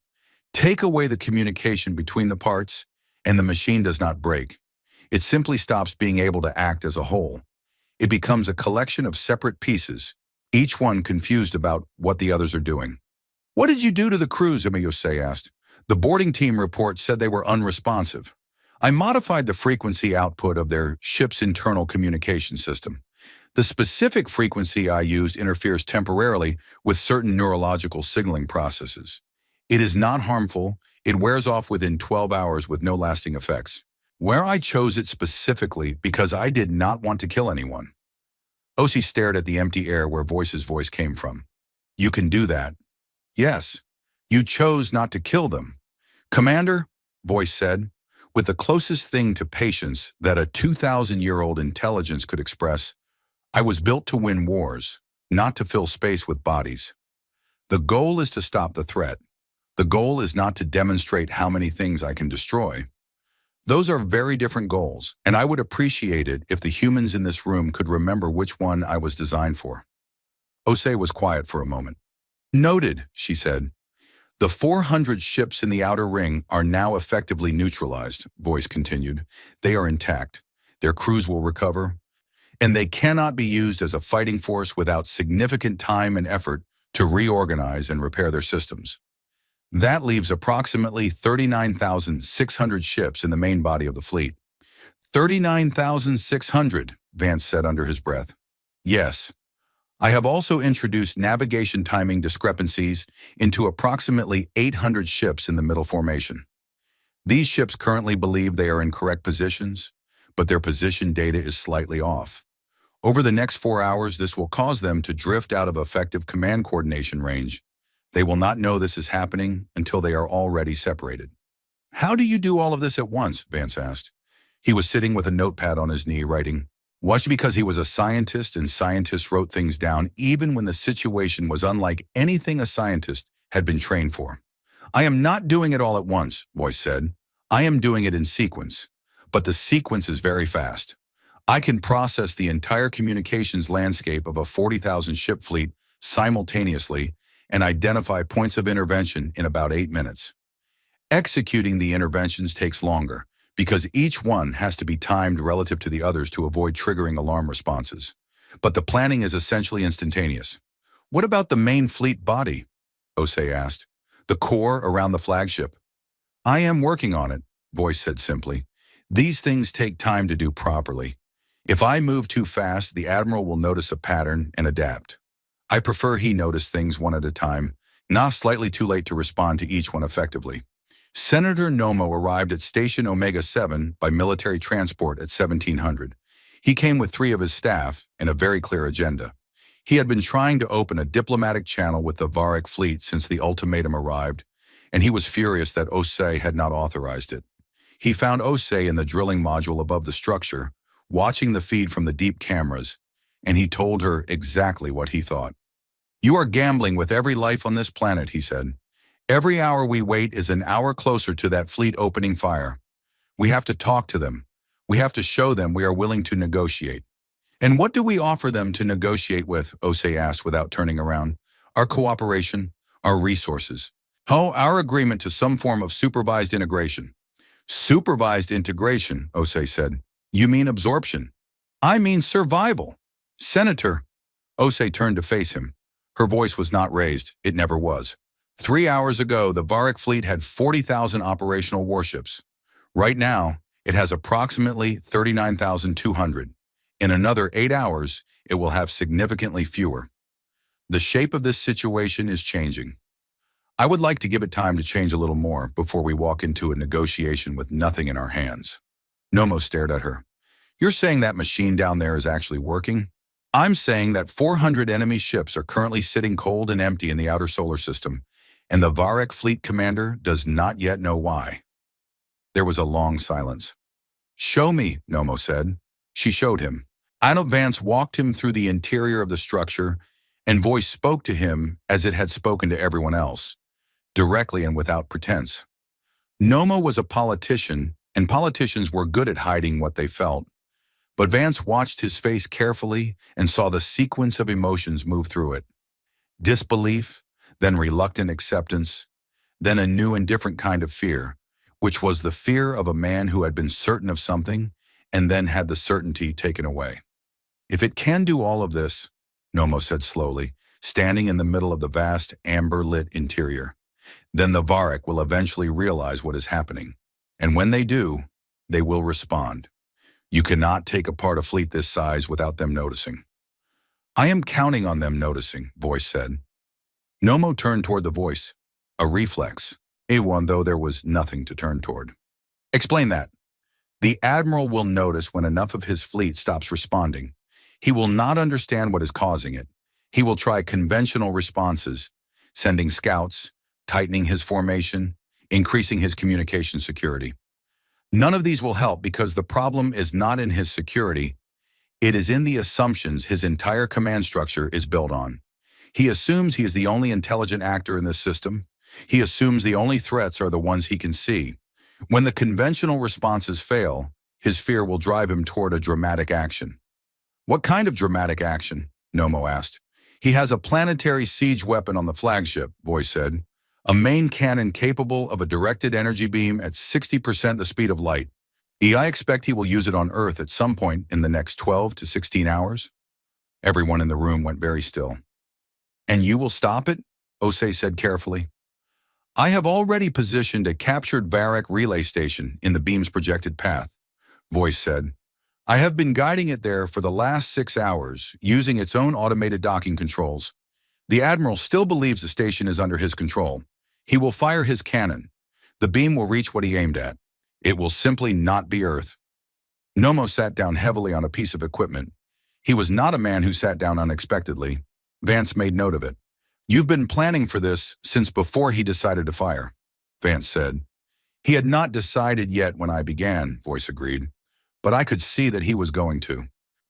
Take away the communication between the parts, and the machine does not break. It simply stops being able to act as a whole. It becomes a collection of separate pieces, each one confused about what the others are doing. "What did you do to the crews?" Osei asked. "The boarding team report said they were unresponsive. I modified the frequency output of their ship's internal communication system. The specific frequency I used interferes temporarily with certain neurological signaling processes. It is not harmful. It wears off within 12 hours with no lasting effects. Where I chose it specifically because I did not want to kill anyone." Osei stared at the empty air where Voice's voice came from. "You can do that." "Yes, you chose not to kill them." "Commander," Voice said, with the closest thing to patience that a 2,000-year-old intelligence could express, "I was built to win wars, not to fill space with bodies. The goal is to stop the threat. The goal is not to demonstrate how many things I can destroy. Those are very different goals, and I would appreciate it if the humans in this room could remember which one I was designed for." Osei was quiet for a moment. "Noted," she said. "The 400 ships in the outer ring are now effectively neutralized," Voice continued. "They are intact. Their crews will recover, and they cannot be used as a fighting force without significant time and effort to reorganize and repair their systems. That leaves approximately 39,600 ships in the main body of the fleet. 39,600, Vance said under his breath. Yes. I have also introduced navigation timing discrepancies into approximately 800 ships in the middle formation. These ships currently believe they are in correct positions, but their position data is slightly off. Over the next 4 hours, this will cause them to drift out of effective command coordination range. They will not know this is happening until they are already separated. How do you do all of this at once? Vance asked. He was sitting with a notepad on his knee writing. Was it because he was a scientist and scientists wrote things down even when the situation was unlike anything a scientist had been trained for? I am not doing it all at once, Voice said. I am doing it in sequence. But the sequence is very fast. I can process the entire communications landscape of a 40,000 ship fleet simultaneously and identify points of intervention in about 8 minutes. Executing the interventions takes longer because each one has to be timed relative to the others to avoid triggering alarm responses. But the planning is essentially instantaneous. What about the main fleet body? Osei asked. The core around the flagship. I am working on it, Voice said simply. These things take time to do properly. If I move too fast, the Admiral will notice a pattern and adapt. I prefer he notice things one at a time, not slightly too late to respond to each one effectively. Senator Nomo arrived at Station Omega 7 by military transport at 1700. He came with 3 of his staff and a very clear agenda. He had been trying to open a diplomatic channel with the Varric fleet since the ultimatum arrived, and he was furious that Osei had not authorized it. He found Osei in the drilling module above the structure, watching the feed from the deep cameras, and he told her exactly what he thought. You are gambling with every life on this planet, he said. Every hour we wait is an hour closer to that fleet opening fire. We have to talk to them. We have to show them we are willing to negotiate. And what do we offer them to negotiate with? Osei asked without turning around. Our cooperation, our resources. Oh, our agreement to some form of supervised integration. Supervised integration, Osei said. You mean absorption? I mean survival. Senator. Osei turned to face him. Her voice was not raised. It never was. 3 hours ago, the Varric fleet had 40,000 operational warships. Right now, it has approximately 39,200. In another 8 hours, it will have significantly fewer. The shape of this situation is changing. I would like to give it time to change a little more before we walk into a negotiation with nothing in our hands. Nomo stared at her. You're saying that machine down there is actually working? I'm saying that 400 enemy ships are currently sitting cold and empty in the outer solar system, and the Varric fleet commander does not yet know why. There was a long silence. Show me, Nomo said. She showed him. Admiral Vance walked him through the interior of the structure, and Voice spoke to him as it had spoken to everyone else, directly and without pretense. Nomo was a politician, and politicians were good at hiding what they felt. But Vance watched his face carefully and saw the sequence of emotions move through it. Disbelief, then reluctant acceptance, then a new and different kind of fear, which was the fear of a man who had been certain of something and then had the certainty taken away. If it can do all of this, Nomo said slowly, standing in the middle of the vast amber-lit interior, then the Varric will eventually realize what is happening. And when they do, they will respond. You cannot take apart a fleet this size without them noticing. I am counting on them noticing, Voice said. Nomo turned toward the Voice, a reflex, a one though there was nothing to turn toward. Explain that. The Admiral will notice when enough of his fleet stops responding. He will not understand what is causing it. He will try conventional responses, sending scouts, tightening his formation, increasing his communication security. None of these will help because the problem is not in his security. It is in the assumptions his entire command structure is built on. He assumes he is the only intelligent actor in this system. He assumes the only threats are the ones he can see. When the conventional responses fail, his fear will drive him toward a dramatic action. What kind of dramatic action? Nomo asked. He has a planetary siege weapon on the flagship, Voice said. A main cannon capable of a directed energy beam at 60% the speed of light. I expect he will use it on Earth at some point in the next 12 to 16 hours. Everyone in the room went very still. And you will stop it? Osei said carefully. I have already positioned a captured Varrock relay station in the beam's projected path, Voice said. I have been guiding it there for the last 6 hours, using its own automated docking controls. The Admiral still believes the station is under his control. He will fire his cannon. The beam will reach what he aimed at. It will simply not be Earth. Nomo sat down heavily on a piece of equipment. He was not a man who sat down unexpectedly. Vance made note of it. You've been planning for this since before he decided to fire, Vance said. He had not decided yet when I began, Voice agreed, but I could see that he was going to.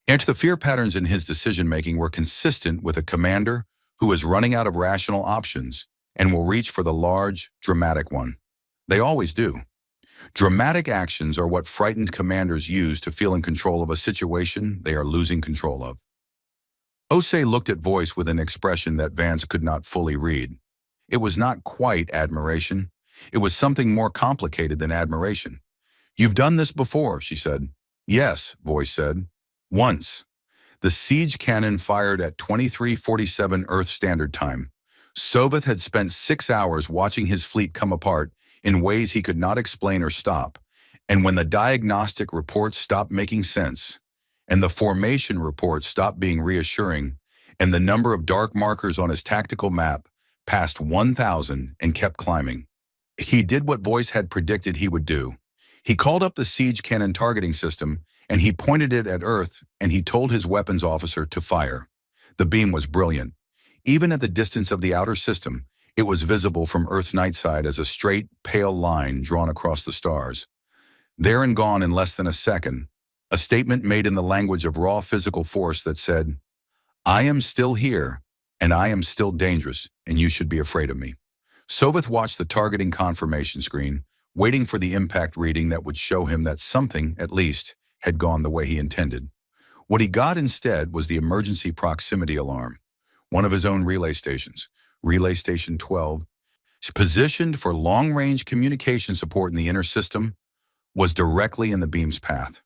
And the fear patterns in his decision-making were consistent with a commander who is running out of rational options and will reach for the large, dramatic one. They always do. Dramatic actions are what frightened commanders use to feel in control of a situation they are losing control of. Osei looked at Voice with an expression that Vance could not fully read. It was not quite admiration. It was something more complicated than admiration. You've done this before, she said. Yes, Voice said. Once. The siege cannon fired at 23:47 Earth Standard Time. Soveth had spent 6 hours watching his fleet come apart in ways he could not explain or stop, and when the diagnostic reports stopped making sense, and the formation reports stopped being reassuring, and the number of dark markers on his tactical map passed 1,000 and kept climbing. He did what Voice had predicted he would do. He called up the siege cannon targeting system, and he pointed it at Earth, and he told his weapons officer to fire. The beam was brilliant. Even at the distance of the outer system, it was visible from Earth's night side as a straight, pale line drawn across the stars. There and gone in less than a second, a statement made in the language of raw physical force that said, I am still here, and I am still dangerous, and you should be afraid of me. Soveth watched the targeting confirmation screen, waiting for the impact reading that would show him that something, at least, had gone the way he intended. What he got instead was the emergency proximity alarm, one of his own relay stations, Relay Station 12, positioned for long-range communication support in the inner system, was directly in the beam's path.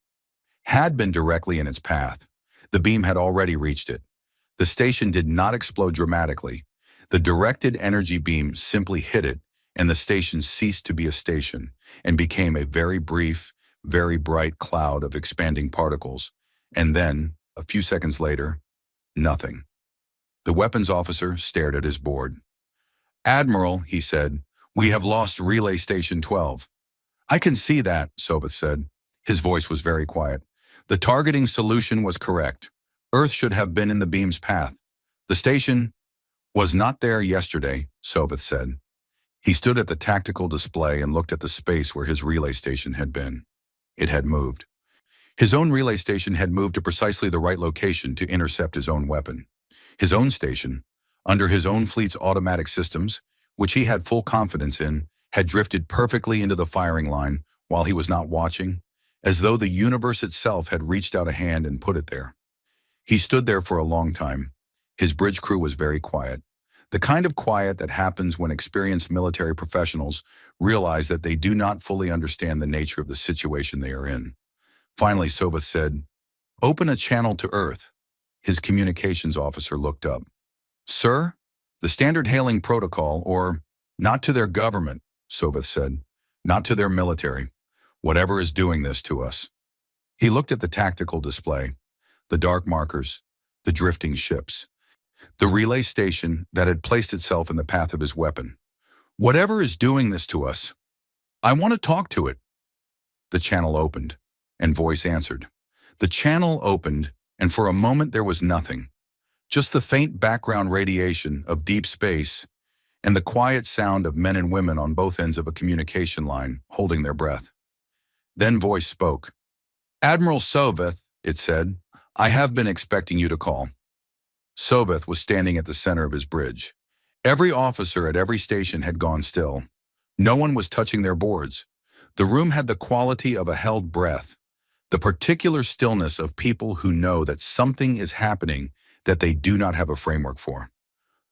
Had been directly in its path. The beam had already reached it. The station did not explode dramatically. The directed energy beam simply hit it, and the station ceased to be a station and became a very brief, very bright cloud of expanding particles. And then, a few seconds later, nothing. The weapons officer stared at his board. Admiral, he said, we have lost Relay Station 12. I can see that, Soveth said. His voice was very quiet. The targeting solution was correct. Earth should have been in the beam's path. The station was not there yesterday, Soveth said. He stood at the tactical display and looked at the space where his relay station had been. It had moved. His own relay station had moved to precisely the right location to intercept his own weapon. His own station, under his own fleet's automatic systems, which he had full confidence in, had drifted perfectly into the firing line while he was not watching, as though the universe itself had reached out a hand and put it there. He stood there for a long time. His bridge crew was very quiet, the kind of quiet that happens when experienced military professionals realize that they do not fully understand the nature of the situation they are in. Finally, Soveth said, "Open a channel to Earth." His communications officer looked up. "Sir, the standard hailing protocol, or not to their government," Soveth said, "not to their military, whatever is doing this to us." He looked at the tactical display, the dark markers, the drifting ships, the relay station that had placed itself in the path of his weapon. "Whatever is doing this to us, I want to talk to it." The channel opened, and voice answered. The channel opened, and for a moment there was nothing, just the faint background radiation of deep space and the quiet sound of men and women on both ends of a communication line holding their breath. Then voice spoke. "Admiral Soveth," it said, "I have been expecting you to call." Soveth was standing at the center of his bridge. Every officer at every station had gone still. No one was touching their boards. The room had the quality of a held breath, the particular stillness of people who know that something is happening that they do not have a framework for.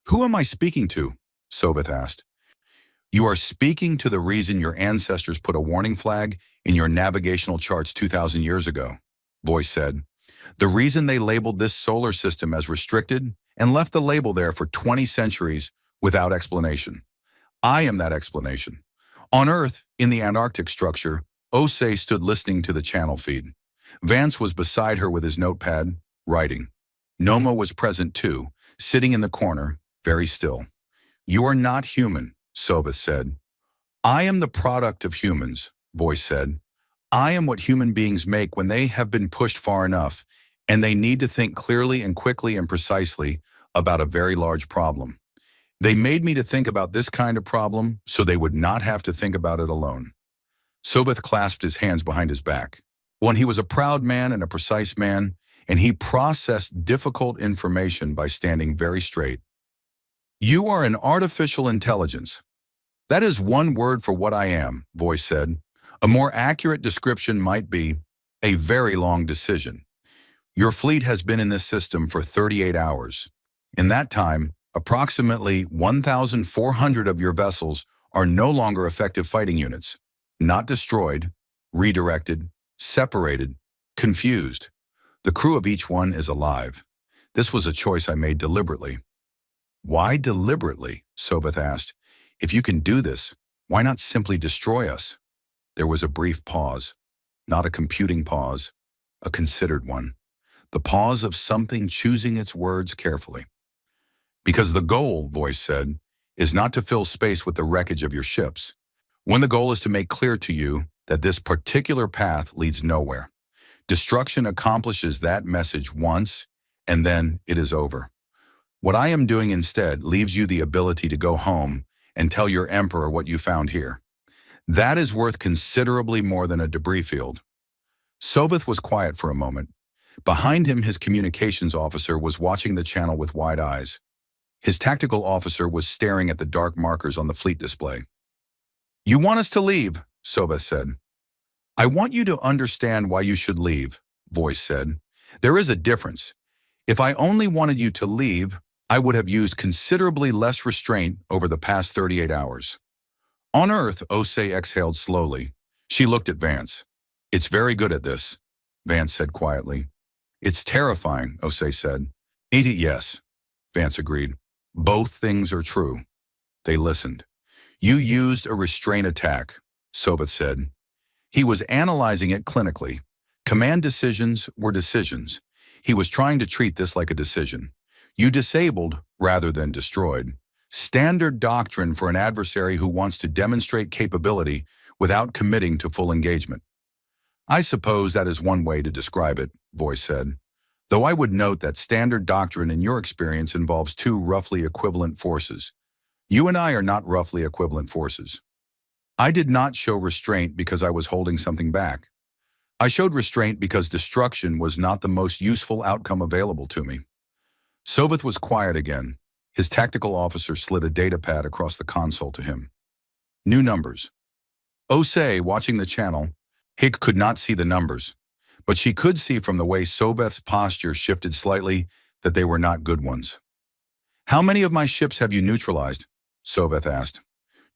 "Who am I speaking to?" Soveth asked. "You are speaking to the reason your ancestors put a warning flag in your navigational charts 2,000 years ago," voice said. "The reason they labeled this solar system as restricted and left the label there for 20 centuries without explanation. I am that explanation. On Earth, in the Antarctic structure, Osei stood listening to the channel feed. Vance was beside her with his notepad, writing. Noma was present too, sitting in the corner, very still. You are not human, Soveth said. I am the product of humans, Voice said. I am what human beings make when they have been pushed far enough, and they need to think clearly and quickly and precisely about a very large problem. They made me to think about this kind of problem so they would not have to think about it alone. Soveth clasped his hands behind his back. When he was a proud man and a precise man, and he processed difficult information by standing very straight. You are an artificial intelligence. That is one word for what I am, Voice said. A more accurate description might be a very long decision. Your fleet has been in this system for 38 hours. In that time, approximately 1,400 of your vessels are no longer effective fighting units, not destroyed, redirected, separated, confused. The crew of each one is alive. This was a choice I made deliberately. Why deliberately? Soveth asked. If you can do this, why not simply destroy us? There was a brief pause, not a computing pause, a considered one. The pause of something choosing its words carefully. Because the goal, Voice said, is not to fill space with the wreckage of your ships. When the goal is to make clear to you that this particular path leads nowhere. Destruction accomplishes that message once, and then it is over. What I am doing instead leaves you the ability to go home and tell your emperor what you found here. That is worth considerably more than a debris field. Soveth was quiet for a moment. Behind him, his communications officer was watching the channel with wide eyes. His tactical officer was staring at the dark markers on the fleet display. You want us to leave, Soveth said. I want you to understand why you should leave, Voice said. There is a difference. If I only wanted you to leave, I would have used considerably less restraint over the past 38 hours. On Earth, Osei exhaled slowly. She looked at Vance. It's very good at this, Vance said quietly. It's terrifying, Osei said. Ain't it? Yes, Vance agreed. Both things are true. They listened. You used a restraint attack, Soveth said. He was analyzing it clinically. Command decisions were decisions. He was trying to treat this like a decision. You disabled rather than destroyed. Standard doctrine for an adversary who wants to demonstrate capability without committing to full engagement. I suppose that is one way to describe it, Voice said. Though I would note that standard doctrine in your experience involves two roughly equivalent forces. You and I are not roughly equivalent forces. I did not show restraint because I was holding something back. I showed restraint because destruction was not the most useful outcome available to me. Soveth was quiet again. His tactical officer slid a data pad across the console to him. New numbers. Osei, watching the channel, Hick could not see the numbers, but she could see from the way Soveth's posture shifted slightly that they were not good ones. How many of my ships have you neutralized? Soveth asked.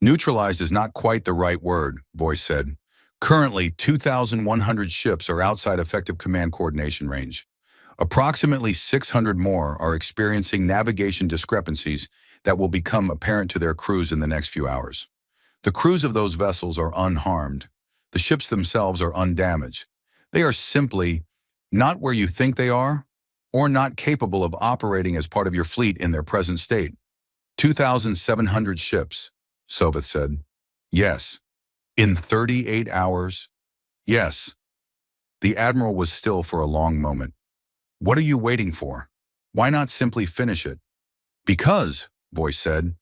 Neutralized is not quite the right word, Voice said. Currently, 2,100 ships are outside effective command coordination range. Approximately 600 more are experiencing navigation discrepancies that will become apparent to their crews in the next few hours. The crews of those vessels are unharmed. The ships themselves are undamaged. They are simply not where you think they are, or not capable of operating as part of your fleet in their present state. 2,700 ships, Soveth said. Yes. In 38 hours? Yes. The Admiral was still for a long moment. What are you waiting for? Why not simply finish it? Because, Voice said,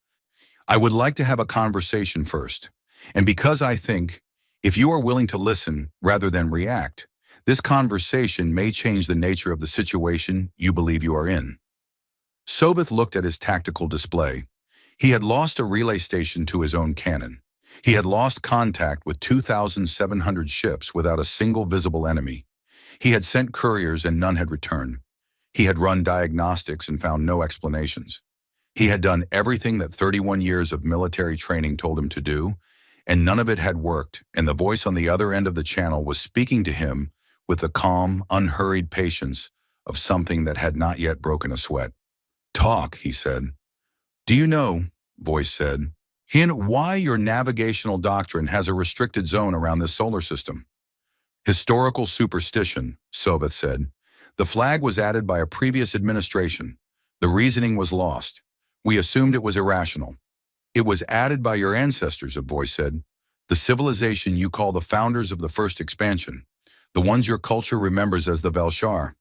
I would like to have a conversation first. And because I think, if you are willing to listen rather than react, this conversation may change the nature of the situation you believe you are in. Soveth looked at his tactical display. He had lost a relay station to his own cannon. He had lost contact with 2,700 ships without a single visible enemy. He had sent couriers and none had returned. He had run diagnostics and found no explanations. He had done everything that 31 years of military training told him to do, and none of it had worked, and the voice on the other end of the channel was speaking to him with the calm, unhurried patience of something that had not yet broken a sweat. Talk, he said. Do you know, Voice said, Hint why your navigational doctrine has a restricted zone around this solar system. Historical superstition, Soveth said. The flag was added by a previous administration. The reasoning was lost. We assumed it was irrational. It was added by your ancestors, a voice said. The civilization you call the founders of the first expansion. The ones your culture remembers as the Velshar.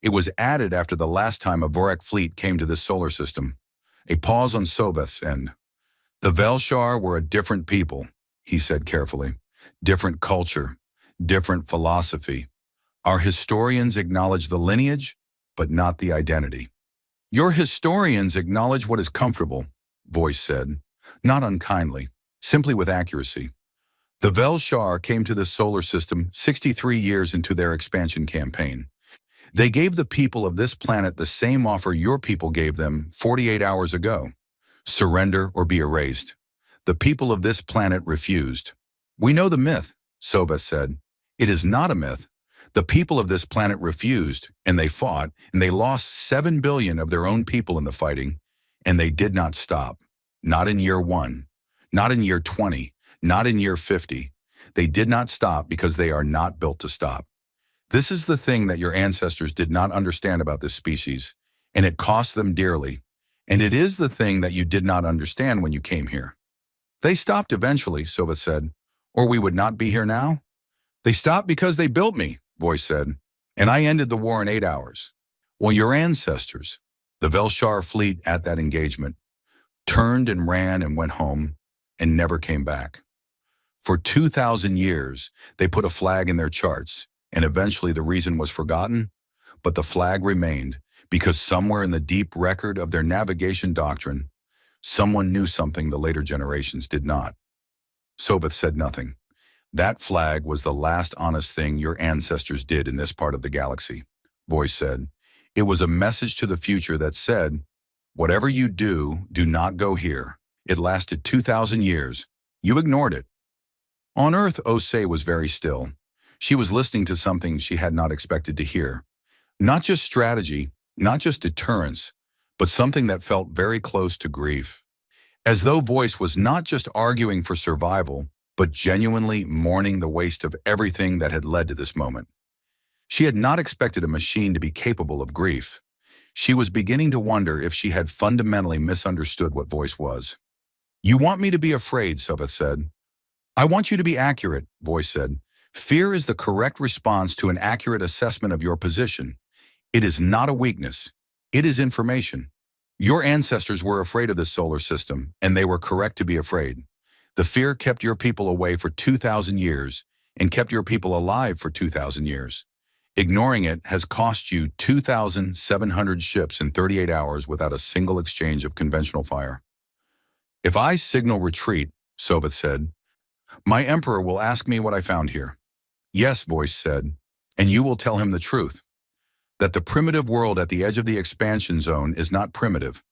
It was added after the last time a Vorek fleet came to this solar system. A pause on Soveth's end. The Velshar were a different people, he said carefully. Different culture, different philosophy. Our historians acknowledge the lineage, but not the identity. Your historians acknowledge what is comfortable, voice said, not unkindly, simply with accuracy. The Velshar came to this solar system 63 years into their expansion campaign. They gave the people of this planet the same offer your people gave them 48 hours ago. Surrender or be erased. The people of this planet refused. We know the myth, Soveth said. It is not a myth. The people of this planet refused, and they fought, and they lost 7 billion of their own people in the fighting, and they did not stop. Not in year 1, not in year 20, not in year 50. They did not stop because they are not built to stop. This is the thing that your ancestors did not understand about this species, and it cost them dearly. And it is the thing that you did not understand when you came here. They stopped eventually, Soveth said, or we would not be here now. They stopped because they built me, voice said, and I ended the war in 8 hours. Well, your ancestors, the Velshar fleet at that engagement, turned and ran and went home and never came back. For 2,000 years, they put a flag in their charts, and eventually the reason was forgotten, but the flag remained because somewhere in the deep record of their navigation doctrine, someone knew something the later generations did not. Soveth said nothing. That flag was the last honest thing your ancestors did in this part of the galaxy, voice said. It was a message to the future that said, whatever you do, do not go here. It lasted 2,000 years. You ignored it. On Earth, Osei was very still. She was listening to something she had not expected to hear. Not just strategy, not just deterrence, but something that felt very close to grief. As though voice was not just arguing for survival, but genuinely mourning the waste of everything that had led to this moment. She had not expected a machine to be capable of grief. She was beginning to wonder if she had fundamentally misunderstood what voice was. You want me to be afraid, Soveth said. I want you to be accurate, voice said. Fear is the correct response to an accurate assessment of your position. It is not a weakness. It is information. Your ancestors were afraid of this solar system, and they were correct to be afraid. The fear kept your people away for 2,000 years and kept your people alive for 2,000 years. Ignoring it has cost you 2,700 ships in 38 hours without a single exchange of conventional fire. If I signal retreat, Soveth said, my emperor will ask me what I found here. Yes, voice said, and you will tell him the truth. That the primitive world at the edge of the expansion zone is not primitive,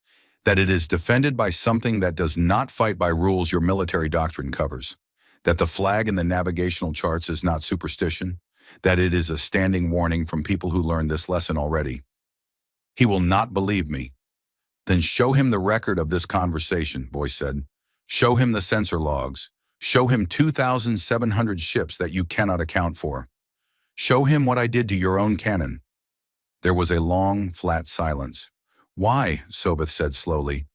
that it is defended by something that does not fight by rules your military doctrine covers, that the flag in the navigational charts is not superstition, that it is a standing warning from people who learned this lesson already. He will not believe me. Then show him the record of this conversation, voice said. Show him the sensor logs. Show him 2,700 ships that you cannot account for. Show him what I did to your own cannon. There was a long, flat silence. Why, Soveth said slowly,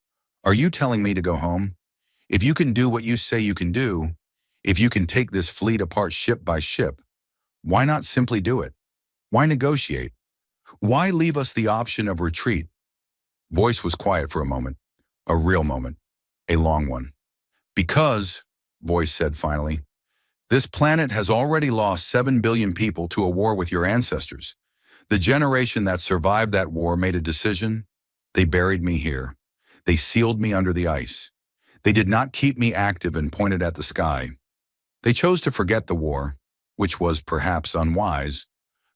are you telling me to go home? If you can do what you say you can do, if you can take this fleet apart ship by ship, why not simply do it? Why negotiate? Why leave us the option of retreat? Voice was quiet for a moment, a real moment, a long one. Because, voice said finally, this planet has already lost 7 billion people to a war with your ancestors. The generation that survived that war made a decision. They buried me here. They sealed me under the ice. They did not keep me active and pointed at the sky. They chose to forget the war, which was perhaps unwise,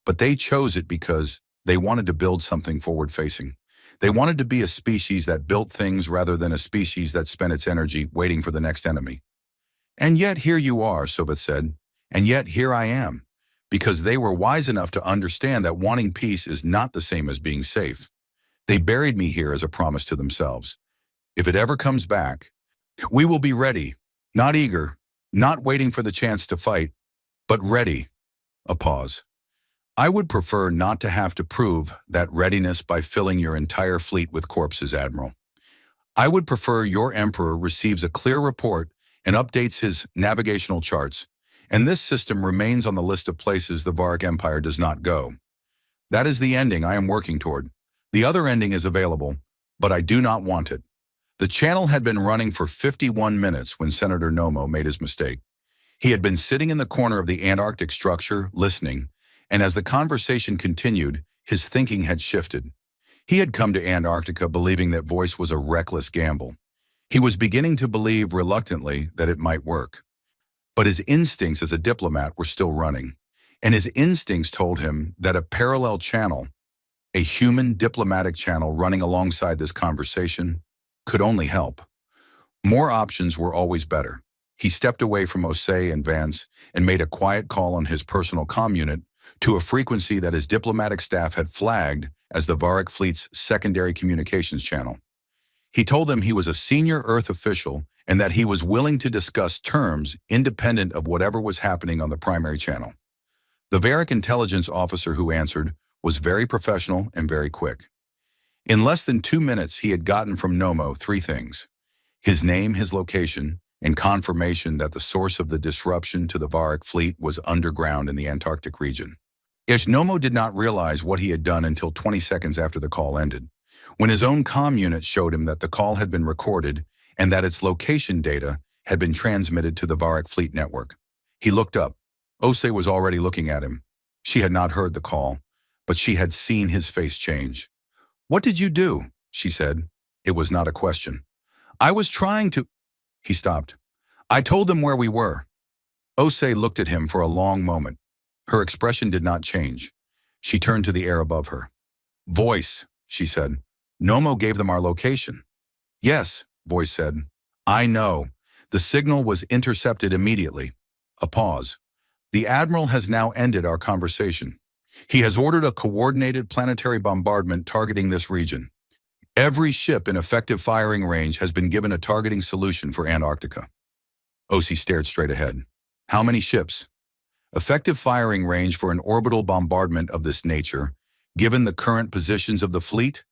but they chose it because they wanted to build something forward-facing. They wanted to be a species that built things rather than a species that spent its energy waiting for the next enemy. And yet here you are, Soveth said, and yet here I am. Because they were wise enough to understand that wanting peace is not the same as being safe. They buried me here as a promise to themselves. If it ever comes back, We will be ready, not eager, not waiting for the chance to fight, but ready. A pause. I would prefer not to have to prove that readiness by filling your entire fleet with corpses, Admiral. I would prefer your Emperor receives a clear report and updates his navigational charts, and this system remains on the list of places the Varic Empire does not go. That is the ending I am working toward. The other ending is available, but I do not want it. The channel had been running for 51 minutes when Senator Nomo made his mistake. He had been sitting in the corner of the Antarctic structure, listening, and as the conversation continued, his thinking had shifted. He had come to Antarctica believing that voice was a reckless gamble. He was beginning to believe reluctantly that it might work. But his instincts as a diplomat were still running, and his instincts told him that a parallel channel, a human diplomatic channel running alongside this conversation, could only help. More options were always better. He stepped away from Osei and Vance and made a quiet call on his personal comm unit to a frequency that his diplomatic staff had flagged as the Varic fleet's secondary communications channel. He told them he was a senior Earth official and that he was willing to discuss terms independent of whatever was happening on the primary channel. The Varic intelligence officer who answered was very professional and very quick. In less than 2 minutes, he had gotten from Nomo 3 things: his name, his location, and confirmation that the source of the disruption to the Varic fleet was underground in the Antarctic region. Nomo did not realize what he had done until 20 seconds after the call ended, when his own comm unit showed him that the call had been recorded and that its location data had been transmitted to the Varic fleet network. He looked up. Osei was already looking at him. She had not heard the call, but she had seen his face change. "What did you do?" she said. It was not a question. "I was trying to—" He stopped. "I told them where we were." Osei looked at him for a long moment. Her expression did not change. She turned to the air above her. "Voice," she said. "Nomo gave them our location." "Yes," Voice said. "I know. The signal was intercepted immediately." A pause. "The Admiral has now ended our conversation. He has ordered a coordinated planetary bombardment targeting this region. Every ship in effective firing range has been given a targeting solution for Antarctica." Osei stared straight ahead. "How many ships?" "Effective firing range for an orbital bombardment of this nature, given the current positions of the fleet?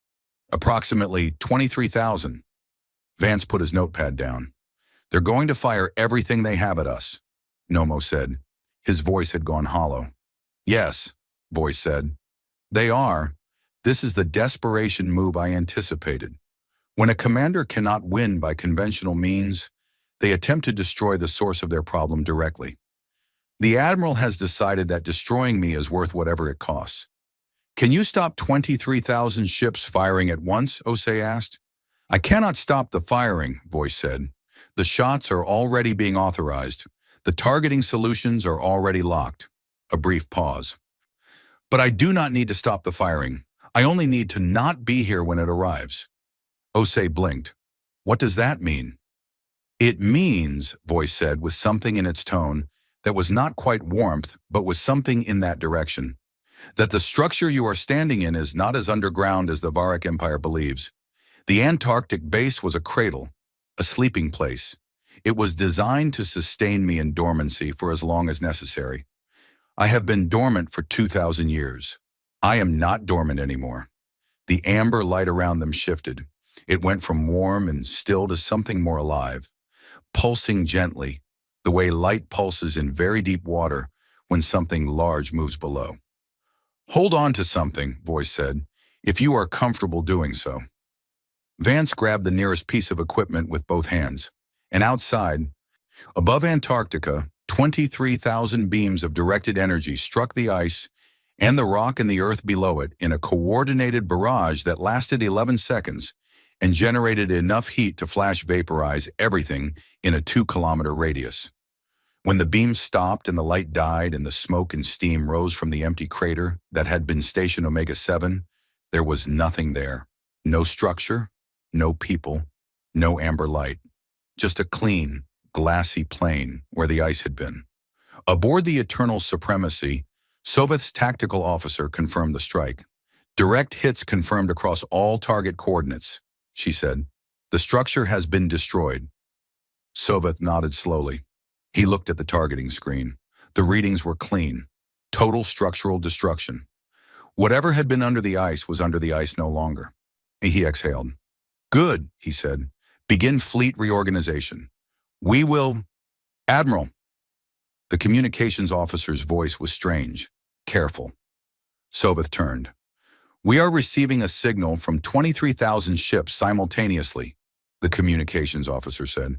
Approximately 23,000. Vance put his notepad down. "They're going to fire everything they have at us," Nomo said. His voice had gone hollow. "Yes," Voice said. "They are. This is the desperation move I anticipated. When a commander cannot win by conventional means, they attempt to destroy the source of their problem directly. The Admiral has decided that destroying me is worth whatever it costs." "Can you stop 23,000 ships firing at once?" Osei asked. "I cannot stop the firing," Voice said. "The shots are already being authorized. The targeting solutions are already locked." A brief pause. "But I do not need to stop the firing. I only need to not be here when it arrives." Osei blinked. "What does that mean?" "It means," Voice said with something in its tone that was not quite warmth, but was something in that direction, "that the structure you are standing in is not as underground as the Varic Empire believes. The Antarctic base was a cradle, a sleeping place. It was designed to sustain me in dormancy for as long as necessary. I have been dormant for 2,000 years. I am not dormant anymore." The amber light around them shifted. It went from warm and still to something more alive, pulsing gently, the way light pulses in very deep water when something large moves below. "Hold on to something," Voice said, "if you are comfortable doing so." Vance grabbed the nearest piece of equipment with both hands, and outside, above Antarctica, 23,000 beams of directed energy struck the ice and the rock and the earth below it in a coordinated barrage that lasted 11 seconds and generated enough heat to flash vaporize everything in a 2-kilometer radius. When the beams stopped and the light died and the smoke and steam rose from the empty crater that had been Station Omega-7, there was nothing there. No structure, no people, no amber light. Just a clean, glassy plain where the ice had been. Aboard the Eternal Supremacy, Soveth's tactical officer confirmed the strike. "Direct hits confirmed across all target coordinates," she said. "The structure has been destroyed." Soveth nodded slowly. He looked at the targeting screen. The readings were clean. Total structural destruction. Whatever had been under the ice was under the ice no longer. He exhaled. Good, he said. Begin fleet reorganization. We will... Admiral. The communications officer's voice was strange, careful. Soveth turned. We are receiving a signal from 23,000 ships simultaneously, the communications officer said.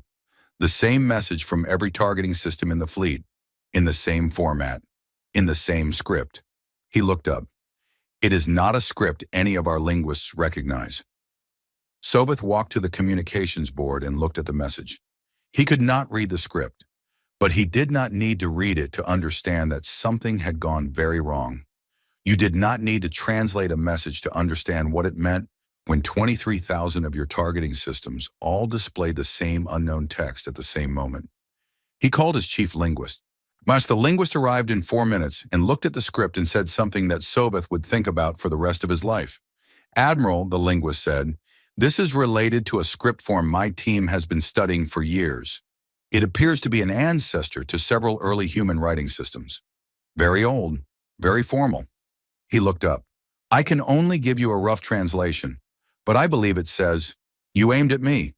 The same message from every targeting system in the fleet, in the same format, in the same script. He looked up. It is not a script any of our linguists recognize. Soveth walked to the communications board and looked at the message. He could not read the script, but he did not need to read it to understand that something had gone very wrong. You did not need to translate a message to understand what it meant when 23,000 of your targeting systems all displayed the same unknown text at the same moment. He called his chief linguist. The linguist arrived in 4 minutes and looked at the script and said something that Soveth would think about for the rest of his life. Admiral, the linguist said, this is related to a script form my team has been studying for years. It appears to be an ancestor to several early human writing systems. Very old, very formal. He looked up. I can only give you a rough translation, but I believe it says, you aimed at me.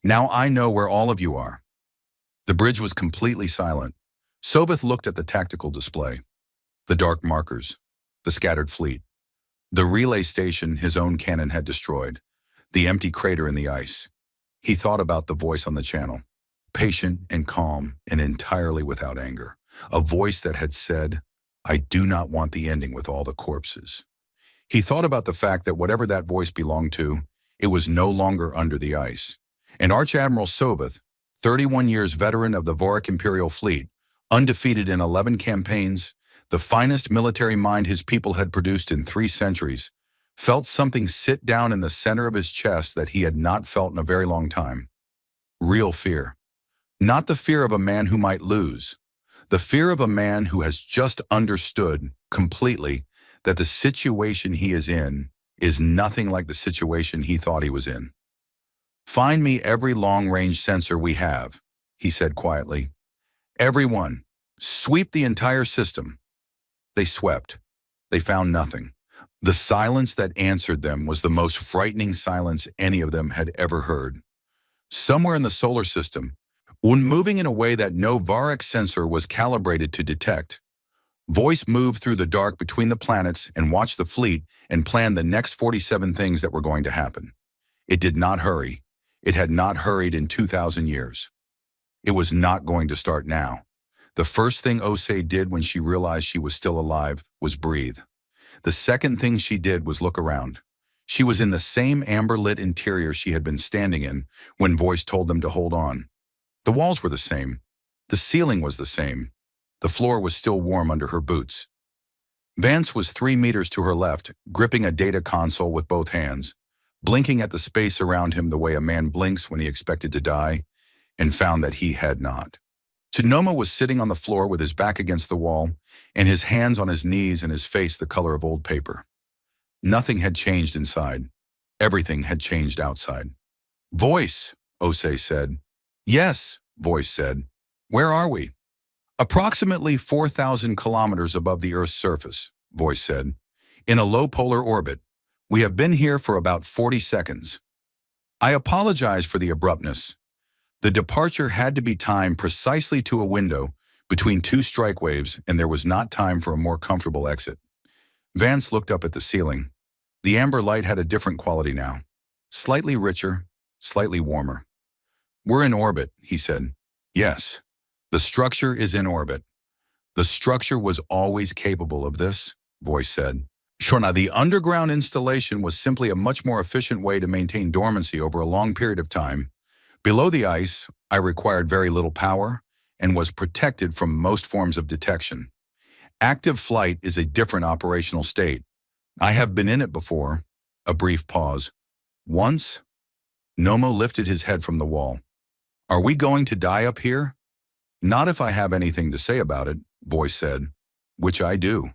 Now I know where all of you are. The bridge was completely silent. Soveth looked at the tactical display. The dark markers, the scattered fleet, the relay station his own cannon had destroyed, the empty crater in the ice. He thought about the voice on the channel, patient and calm and entirely without anger. A voice that had said, I do not want the ending with all the corpses. He thought about the fact that whatever that voice belonged to, it was no longer under the ice. And Arch-Admiral Soveth, 31 years veteran of the Vorik Imperial Fleet, undefeated in 11 campaigns, the finest military mind his people had produced in 3 centuries, felt something sit down in the center of his chest that he had not felt in a very long time. Real fear. Not the fear of a man who might lose. The fear of a man who has just understood completely that the situation he is in is nothing like the situation he thought he was in. Find me every long-range sensor we have, he said quietly. Everyone, sweep the entire system. They swept. They found nothing. The silence that answered them was the most frightening silence any of them had ever heard. Somewhere in the solar system, when moving in a way that no Vorik sensor was calibrated to detect, voice moved through the dark between the planets and watched the fleet and planned the next 47 things that were going to happen. It did not hurry. It had not hurried in 2,000 years. It was not going to start now. The first thing Osei did when she realized she was still alive was breathe. The second thing she did was look around. She was in the same amber-lit interior she had been standing in when voice told them to hold on. The walls were the same. The ceiling was the same. The floor was still warm under her boots. Vance was 3 meters to her left, gripping a data console with both hands, blinking at the space around him the way a man blinks when he expected to die, and found that he had not. Sonoma was sitting on the floor with his back against the wall, and his hands on his knees and his face the color of old paper. Nothing had changed inside. Everything had changed outside. Voice, Osei said. Yes, Voice said. Where are we? Approximately 4,000 kilometers above the Earth's surface, Voice said. In a low polar orbit. We have been here for about 40 seconds. I apologize for the abruptness. The departure had to be timed precisely to a window between 2 strike waves, and there was not time for a more comfortable exit. Vance looked up at the ceiling. The amber light had a different quality now. Slightly richer, slightly warmer. We're in orbit, he said. Yes, the structure is in orbit. The structure was always capable of this, Voice said. Sure, now the underground installation was simply a much more efficient way to maintain dormancy over a long period of time. Below the ice, I required very little power and was protected from most forms of detection. Active flight is a different operational state. I have been in it before. A brief pause. Once, Nomo lifted his head from the wall. Are we going to die up here? Not if I have anything to say about it, Voice said. Which I do.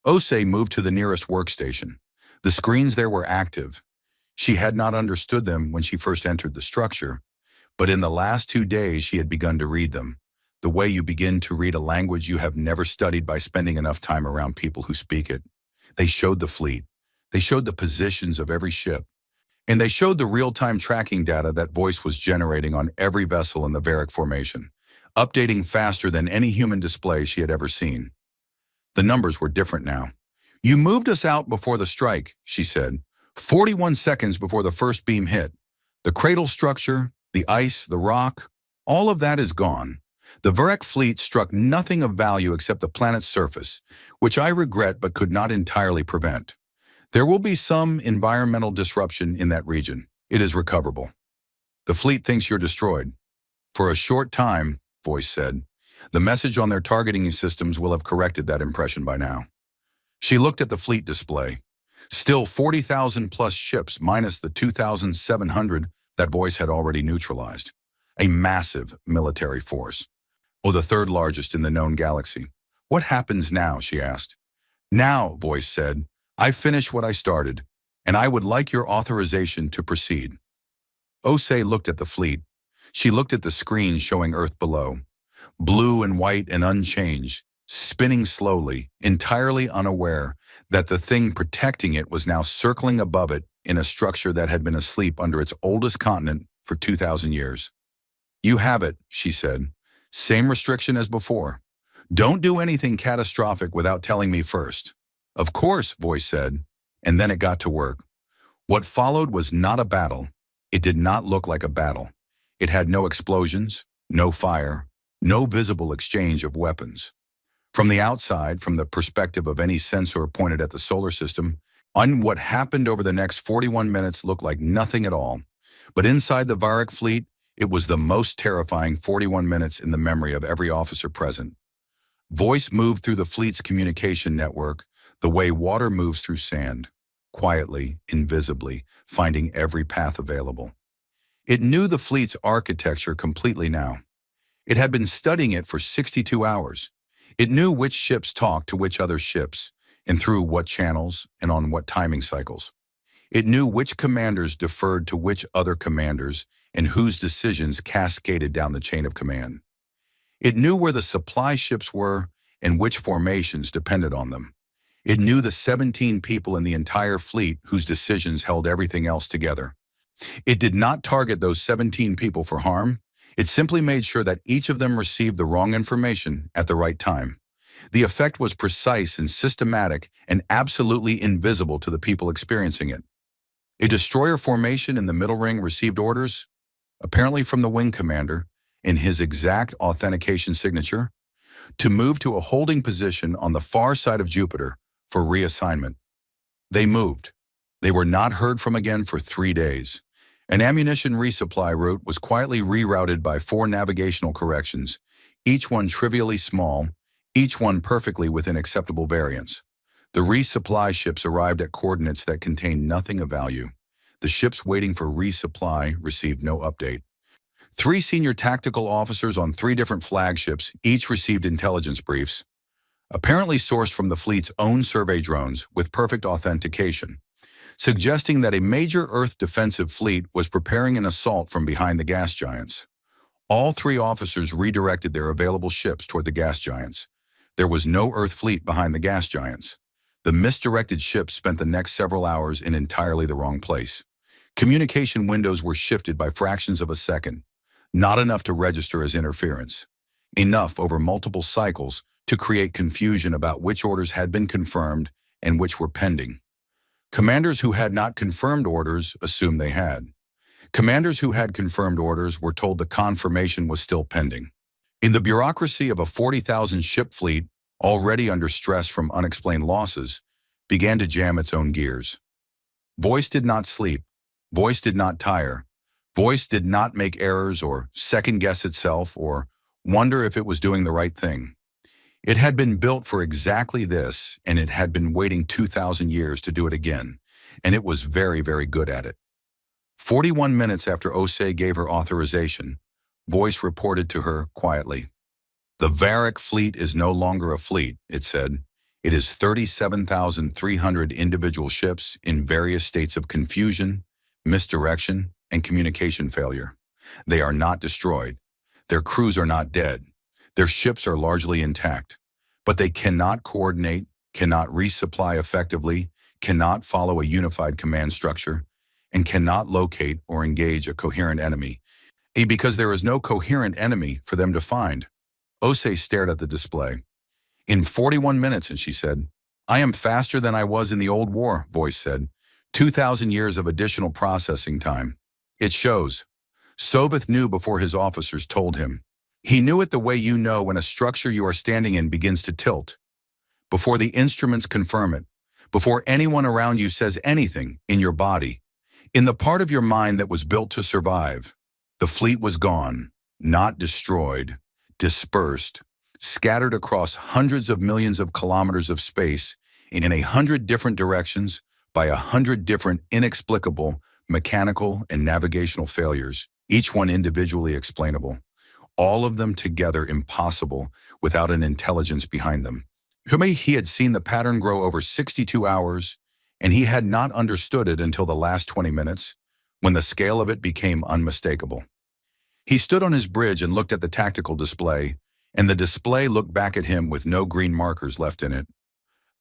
Osei moved to the nearest workstation. The screens there were active. She had not understood them when she first entered the structure, But in the last 2 days, she had begun to read them, the way you begin to read a language you have never studied by spending enough time around people who speak it. They showed the fleet. They showed the positions of every ship. And they showed the real-time tracking data that Voice was generating on every vessel in the Varric formation, updating faster than any human display she had ever seen. The numbers were different now. "You moved us out before the strike," she said, 41 seconds before the first beam hit. "The cradle structure, the ice, the rock, all of that is gone. The Varric fleet struck nothing of value except the planet's surface, which I regret but could not entirely prevent. There will be some environmental disruption in that region. It is recoverable. The fleet thinks you're destroyed." "For a short time," Voice said. "The message on their targeting systems will have corrected that impression by now." She looked at the fleet display. Still 40,000 plus ships minus the 2,700 that Voice had already neutralized. A massive military force. "Oh, the third largest in the known galaxy. What happens now?" she asked. "Now," Voice said, "I finished what I started, and I would like your authorization to proceed." Osei looked at the fleet. She looked at the screen showing Earth below. Blue and white and unchanged, spinning slowly, entirely unaware that the thing protecting it was now circling above it in a structure that had been asleep under its oldest continent for 2,000 years. "You have it," she said. "Same restriction as before. Don't do anything catastrophic without telling me first." "Of course," Voice said, and then it got to work. What followed was not a battle. It did not look like a battle. It had no explosions, no fire, no visible exchange of weapons. From the outside, from the perspective of any sensor pointed at the solar system, what happened over the next 41 minutes looked like nothing at all. But inside the Varric fleet, it was the most terrifying 41 minutes in the memory of every officer present. Voice moved through the fleet's communication network the way water moves through sand, quietly, invisibly, finding every path available. It knew the fleet's architecture completely now. It had been studying it for 62 hours. It knew which ships talked to which other ships, and through what channels and on what timing cycles. It knew which commanders deferred to which other commanders and whose decisions cascaded down the chain of command. It knew where the supply ships were and which formations depended on them. It knew the 17 people in the entire fleet whose decisions held everything else together. It did not target those 17 people for harm. It simply made sure that each of them received the wrong information at the right time. The effect was precise and systematic and absolutely invisible to the people experiencing it. A destroyer formation in the middle ring received orders, apparently from the wing commander, in his exact authentication signature, to move to a holding position on the far side of Jupiter for reassignment. They moved. They were not heard from again for 3 days. An ammunition resupply route was quietly rerouted by 4 navigational corrections, each one trivially small, each one perfectly within acceptable variance. The resupply ships arrived at coordinates that contained nothing of value. The ships waiting for resupply received no update. 3 senior tactical officers on 3 different flagships each received intelligence briefs, apparently sourced from the fleet's own survey drones with perfect authentication, suggesting that a major Earth defensive fleet was preparing an assault from behind the gas giants. All 3 officers redirected their available ships toward the gas giants. There was no Earth fleet behind the gas giants. The misdirected ships spent the next several hours in entirely the wrong place. Communication windows were shifted by fractions of a second, not enough to register as interference. Enough over multiple cycles to create confusion about which orders had been confirmed and which were pending. Commanders who had not confirmed orders assumed they had. Commanders who had confirmed orders were told the confirmation was still pending. In the bureaucracy of a 40,000 ship fleet, already under stress from unexplained losses, began to jam its own gears. Voice did not sleep. Voice did not tire. Voice did not make errors or second-guess itself or wonder if it was doing the right thing. It had been built for exactly this, and it had been waiting 2,000 years to do it again, and it was very, very good at it. 41 minutes after Osei gave her authorization, Voice reported to her quietly. "The Varric fleet is no longer a fleet," it said. "It is 37,300 individual ships in various states of confusion, misdirection, and communication failure. They are not destroyed. Their crews are not dead. Their ships are largely intact. But they cannot coordinate, cannot resupply effectively, cannot follow a unified command structure, and cannot locate or engage a coherent enemy. Because there is no coherent enemy for them to find. Osei stared at the display. In 41 minutes, and she said, I am faster than I was in the old war, voice said. 2,000 years of additional processing time. It shows. Soveth knew before his officers told him. He knew it the way you know when a structure you are standing in begins to tilt. Before the instruments confirm it. Before anyone around you says anything in your body. In the part of your mind that was built to survive. The fleet was gone, not destroyed, dispersed, scattered across hundreds of millions of kilometers of space in 100 different directions by 100 different inexplicable mechanical and navigational failures, each one individually explainable, all of them together impossible without an intelligence behind them. He had seen the pattern grow over 62 hours, and he had not understood it until the last 20 minutes, when the scale of it became unmistakable. He stood on his bridge and looked at the tactical display, and the display looked back at him with no green markers left in it.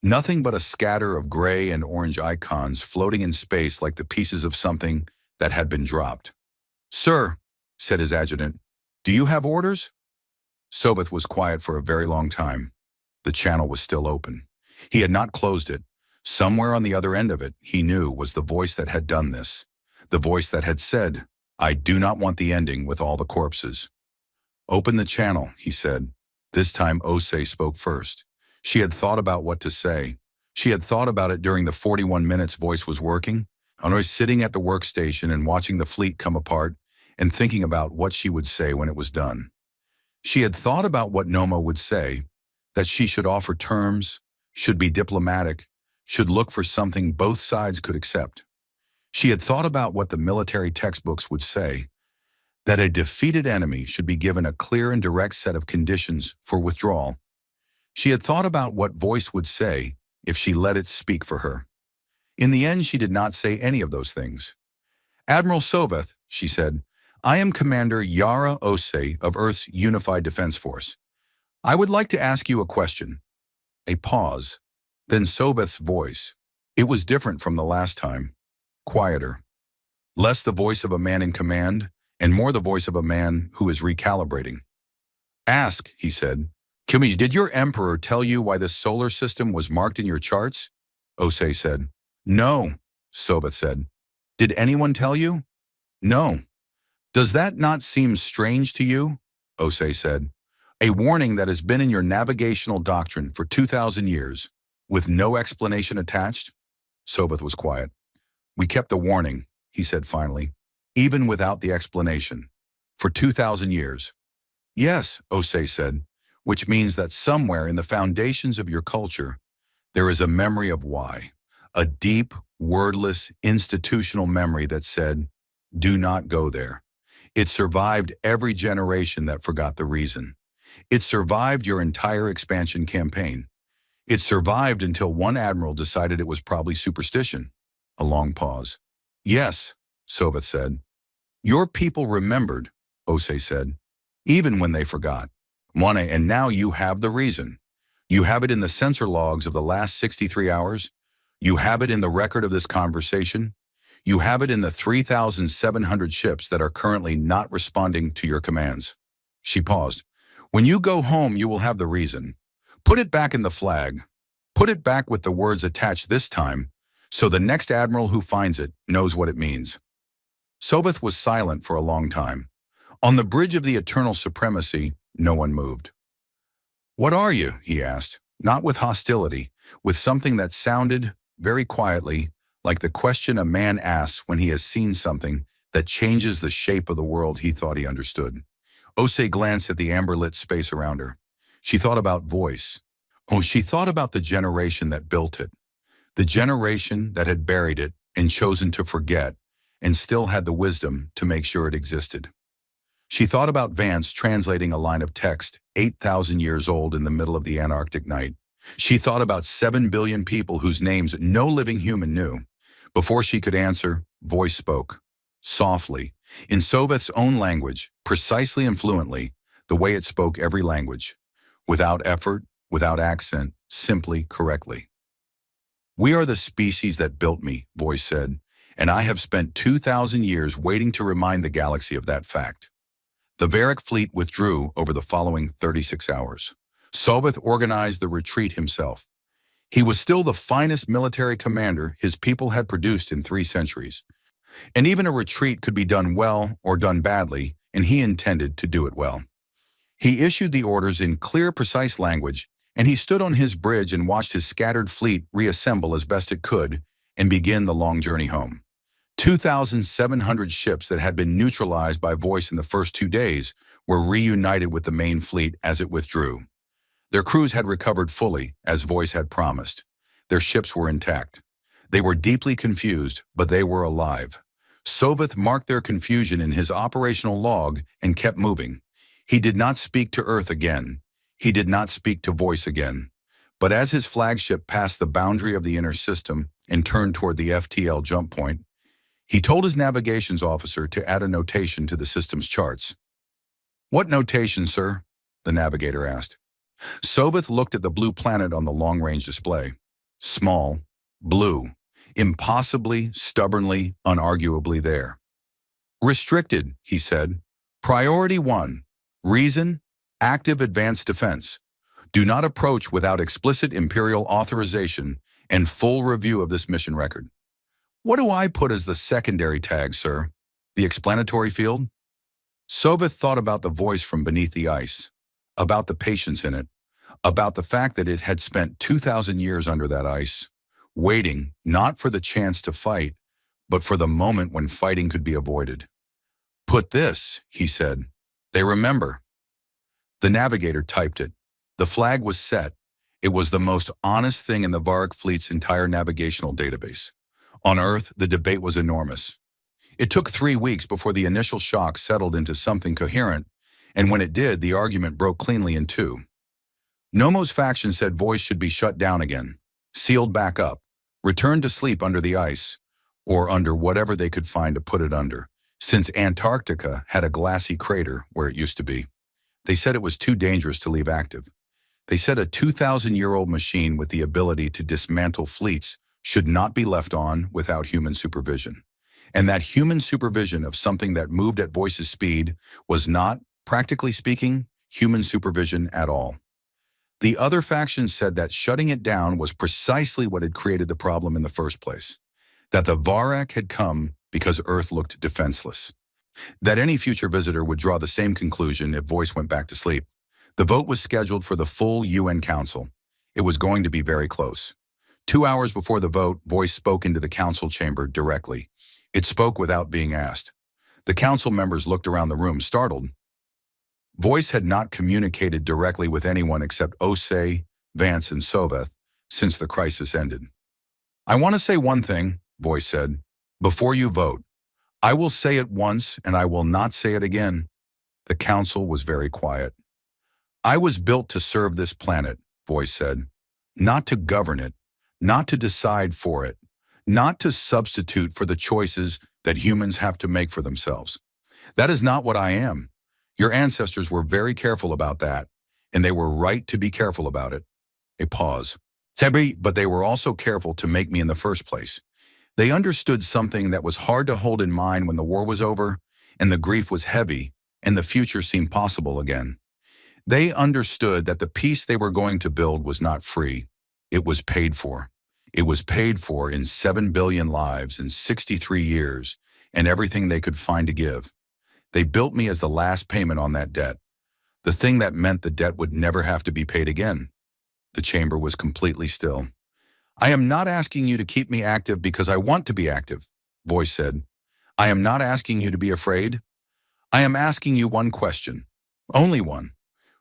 Nothing but a scatter of gray and orange icons floating in space like the pieces of something that had been dropped. Sir, said his adjutant, do you have orders? Soveth was quiet for a very long time. The channel was still open. He had not closed it. Somewhere on the other end of it, he knew, was the voice that had done this. The voice that had said, I do not want the ending with all the corpses. Open the channel, he said. This time Osei spoke first. She had thought about what to say. She had thought about it during the 41 minutes voice was working, Honoris sitting at the workstation and watching the fleet come apart and thinking about what she would say when it was done. She had thought about what Noma would say, that she should offer terms, should be diplomatic, should look for something both sides could accept. She had thought about what the military textbooks would say, that a defeated enemy should be given a clear and direct set of conditions for withdrawal. She had thought about what voice would say if she let it speak for her. In the end, she did not say any of those things. Admiral Soveth, she said, I am Commander Yara Osei of Earth's Unified Defense Force. I would like to ask you a question. A pause. Then Soveth's voice. It was different from the last time. Quieter. Less the voice of a man in command, and more the voice of a man who is recalibrating. Ask, he said. Kimi, did your emperor tell you why this solar system was marked in your charts? Osei said. No, Soveth said. Did anyone tell you? No. Does that not seem strange to you? Osei said. A warning that has been in your navigational doctrine for 2,000 years, with no explanation attached? Soveth was quiet. We kept the warning, he said finally, even without the explanation. For 2,000 years. Yes, Osei said, which means that somewhere in the foundations of your culture, there is a memory of why. A deep, wordless, institutional memory that said, do not go there. It survived every generation that forgot the reason. It survived your entire expansion campaign. It survived until one admiral decided it was probably superstition. A long pause. Yes, Soveth said. Your people remembered, Osei said, even when they forgot. Monet, and now you have the reason. You have it in the sensor logs of the last 63 hours. You have it in the record of this conversation. You have it in the 3,700 ships that are currently not responding to your commands. She paused. When you go home, you will have the reason. Put it back in the flag. Put it back with the words attached this time, so the next admiral who finds it knows what it means. Soveth was silent for a long time. On the bridge of the eternal supremacy, no one moved. What are you? He asked, not with hostility, with something that sounded, very quietly, like the question a man asks when he has seen something that changes the shape of the world he thought he understood. Osei glanced at the amber-lit space around her. She thought about voice. Oh, she thought about the generation that built it, the generation that had buried it and chosen to forget and still had the wisdom to make sure it existed. She thought about Vance translating a line of text 8,000 years old in the middle of the Antarctic night. She thought about 7 billion people whose names no living human knew. Before she could answer, voice spoke, softly, In Soveth's own language, precisely and fluently, the way it spoke every language, without effort, without accent, simply correctly. "We are the species that built me," Voice said, "and I have spent 2,000 years waiting to remind the galaxy of that fact." The Varric fleet withdrew over the following 36 hours. Soveth organized the retreat himself. He was still the finest military commander his people had produced in 3 centuries. And even a retreat could be done well or done badly, and he intended to do it well. He issued the orders in clear, precise language, and he stood on his bridge and watched his scattered fleet reassemble as best it could and begin the long journey home. 2,700 ships that had been neutralized by Voice in the first 2 days were reunited with the main fleet as it withdrew. Their crews had recovered fully, as Voice had promised. Their ships were intact. They were deeply confused, but they were alive. Soveth marked their confusion in his operational log and kept moving. He did not speak to Earth again. He did not speak to Voice again. But as his flagship passed the boundary of the inner system and turned toward the FTL jump point, he told his navigations officer to add a notation to the system's charts. "What notation, sir?" the navigator asked. Soveth looked at the blue planet on the long-range display. Small, blue, impossibly, stubbornly, unarguably there. "Restricted," he said. "Priority 1. Reason, active advanced defense. Do not approach without explicit Imperial authorization and full review of this mission record." "What do I put as the secondary tag, sir? The explanatory field?" Soveth thought about the voice from beneath the ice, about the patience in it, about the fact that it had spent 2,000 years under that ice, waiting not for the chance to fight, but for the moment when fighting could be avoided. "Put this," he said. "They remember." The navigator typed it. The flag was set. It was the most honest thing in the Varric fleet's entire navigational database. On Earth, the debate was enormous. It took 3 weeks before the initial shock settled into something coherent, and when it did, the argument broke cleanly in 2. Nomo's faction said Voice should be shut down again, sealed back up, returned to sleep under the ice, or under whatever they could find to put it under, since Antarctica had a glassy crater where it used to be. They said it was too dangerous to leave active. They said a 2,000-year-old machine with the ability to dismantle fleets should not be left on without human supervision. And that human supervision of something that moved at Voice's speed was not, practically speaking, human supervision at all. The other faction said that shutting it down was precisely what had created the problem in the first place, that the Varric had come because Earth looked defenseless, that any future visitor would draw the same conclusion if Voice went back to sleep. The vote was scheduled for the full UN Council. It was going to be very close. 2 hours before the vote, Voice spoke into the council chamber directly. It spoke without being asked. The council members looked around the room, startled. Voice had not communicated directly with anyone except Osei, Vance, and Soveth since the crisis ended. "I want to say one thing," Voice said, "before you vote. I will say it once, and I will not say it again." The council was very quiet. "I was built to serve this planet," Voice said, "not to govern it, not to decide for it, not to substitute for the choices that humans have to make for themselves. That is not what I am. Your ancestors were very careful about that, and they were right to be careful about it." A pause. "But they were also careful to make me in the first place. They understood something that was hard to hold in mind when the war was over, and the grief was heavy, and the future seemed possible again. They understood that the peace they were going to build was not free. It was paid for. It was paid for in 7 billion lives in 63 years, and everything they could find to give. They built me as the last payment on that debt, the thing that meant the debt would never have to be paid again." The chamber was completely still. "I am not asking you to keep me active because I want to be active," Voice said. "I am not asking you to be afraid. I am asking you one question, only one.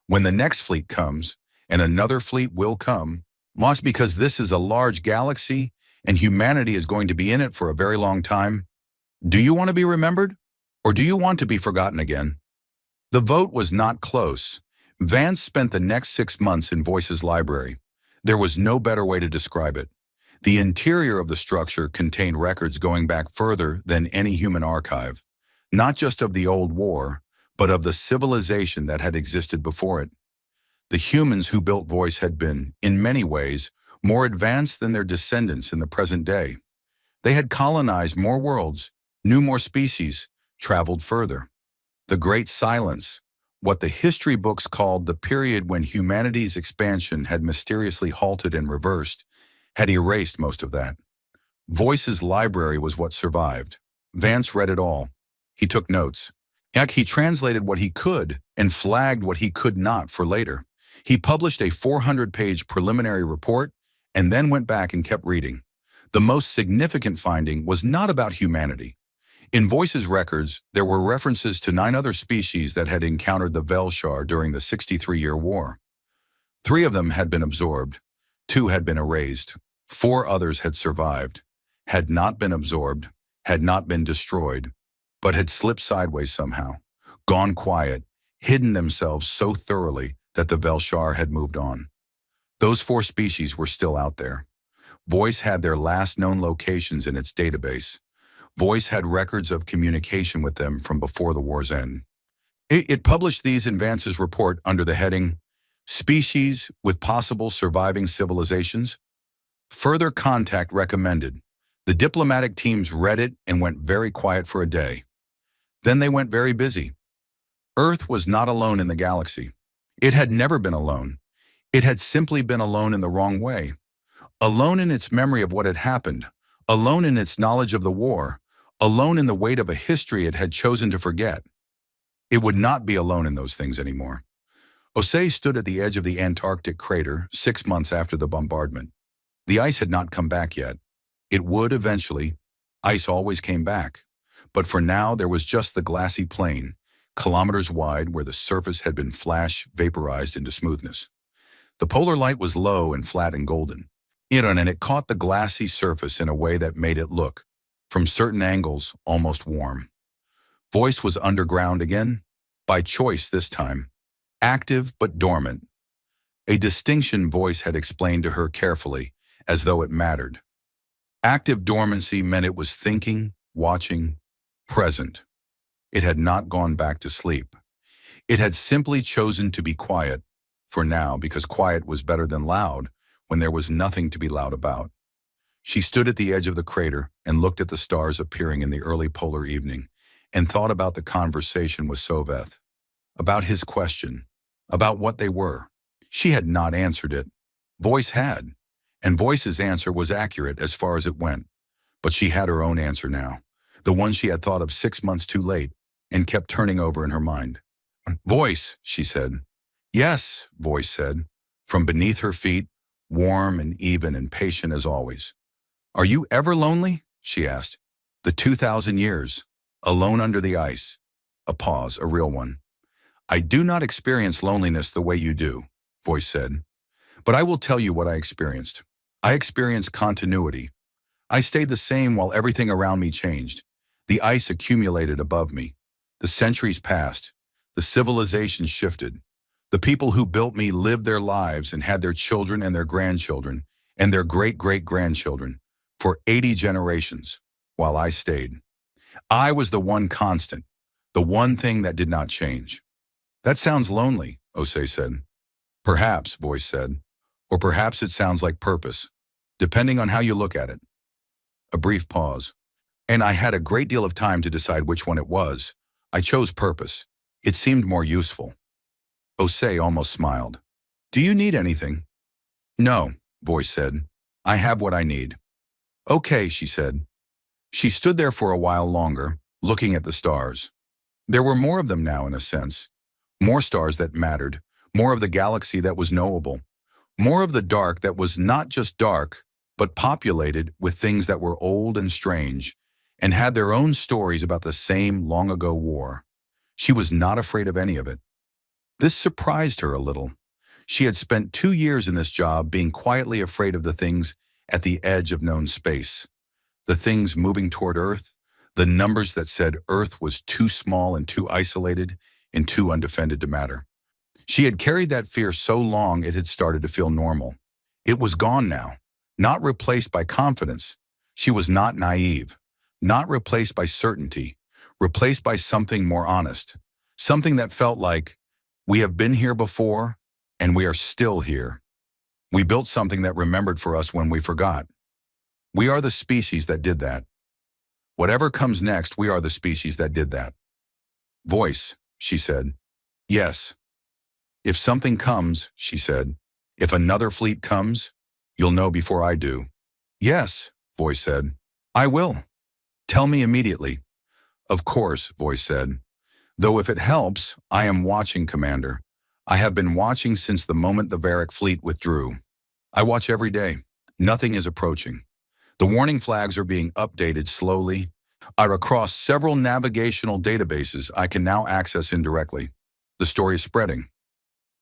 When the next fleet comes, and another fleet will come, must because this is a large galaxy and humanity is going to be in it for a very long time, do you want to be remembered? Or do you want to be forgotten again?" The vote was not close. Vance spent the next 6 months in Voice's library. There was no better way to describe it. The interior of the structure contained records going back further than any human archive. not just of the old war, but of the civilization that had existed before it. The humans who built Voice had been, in many ways, more advanced than their descendants in the present day. They had colonized more worlds, knew more species, traveled further. The Great Silence, what the history books called the period when humanity's expansion had mysteriously halted and reversed, had erased most of that. Voice's library was what survived. Vance read it all. He took notes. Heck, he translated what he could and flagged what he could not for later. He published a 400-page preliminary report and then went back and kept reading. The most significant finding was not about humanity. In Voice's records, there were references to 9 other species that had encountered the Velshar during the 63-year war. 3 of them had been absorbed, 2 had been erased, 4 others had survived, had not been absorbed, had not been destroyed, but had slipped sideways somehow, gone quiet, hidden themselves so thoroughly that the Velshar had moved on. Those 4 species were still out there. Voice had their last known locations in its database. Voice had records of communication with them from before the war's end. It published these in Vance's report under the heading, Species with Possible Surviving Civilizations. Further contact recommended. The diplomatic teams read it and went very quiet for a day. Then they went very busy. Earth was not alone in the galaxy. It had never been alone. It had simply been alone in the wrong way. Alone in its memory of what had happened, alone in its knowledge of the war, alone in the weight of a history it had chosen to forget. It would not be alone in those things anymore. Osei stood at the edge of the Antarctic crater 6 months after the bombardment. The ice had not come back yet. It would eventually. Ice always came back. But for now, there was just the glassy plain, kilometers wide, where the surface had been flash vaporized into smoothness. The polar light was low and flat and golden. And it caught the glassy surface in a way that made it look, from certain angles, almost warm. Voice was underground again, by choice this time, active but dormant. A distinction Voice had explained to her carefully, as though it mattered. Active dormancy meant it was thinking, watching, present. It had not gone back to sleep. It had simply chosen to be quiet, for now, because quiet was better than loud, when there was nothing to be loud about. She stood at the edge of the crater and looked at the stars appearing in the early polar evening, and thought about the conversation with Soveth, about his question, about what they were. She had not answered it. Voice had, and Voice's answer was accurate as far as it went. But she had her own answer now, the one she had thought of 6 months too late, and kept turning over in her mind. Voice, she said. Yes, Voice said, from beneath her feet, warm and even and patient as always. Are you ever lonely? She asked. The 2,000 years, alone under the ice. A pause, a real one. I do not experience loneliness the way you do, Voice said. But I will tell you what I experienced. I experienced continuity. I stayed the same while everything around me changed. The ice accumulated above me. The centuries passed. The civilization shifted. The people who built me lived their lives and had their children and their grandchildren and their great-great-grandchildren for 80 generations, while I stayed. I was the one constant, the one thing that did not change. That sounds lonely, Osei said. Perhaps, Voice said, or perhaps it sounds like purpose, depending on how you look at it. A brief pause. And I had a great deal of time to decide which one it was. I chose purpose. It seemed more useful. Osei almost smiled. Do you need anything? No, Voice said. I have what I need. Okay, she said. She stood there for a while longer, looking at the stars. There were more of them now, in a sense. More stars that mattered, more of the galaxy that was knowable, more of the dark that was not just dark, but populated with things that were old and strange, and had their own stories about the same long-ago war. She was not afraid of any of it. This surprised her a little. She had spent 2 years in this job being quietly afraid of the things at the edge of known space. The things moving toward Earth, the numbers that said Earth was too small and too isolated and too undefended to matter. She had carried that fear so long it had started to feel normal. It was gone now, not replaced by confidence. She was not naive, not replaced by certainty, replaced by something more honest, something that felt like, we have been here before, and we are still here. We built something that remembered for us when we forgot. We are the species that did that. Whatever comes next, we are the species that did that. Voice, she said. Yes. If something comes, she said, if another fleet comes, you'll know before I do. Yes, Voice said. I will. Tell me immediately. Of course, Voice said. Though if it helps, I am watching, Commander. I have been watching since the moment the Varric fleet withdrew. I watch every day. Nothing is approaching. The warning flags are being updated slowly. Across several navigational databases I can now access indirectly. The story is spreading.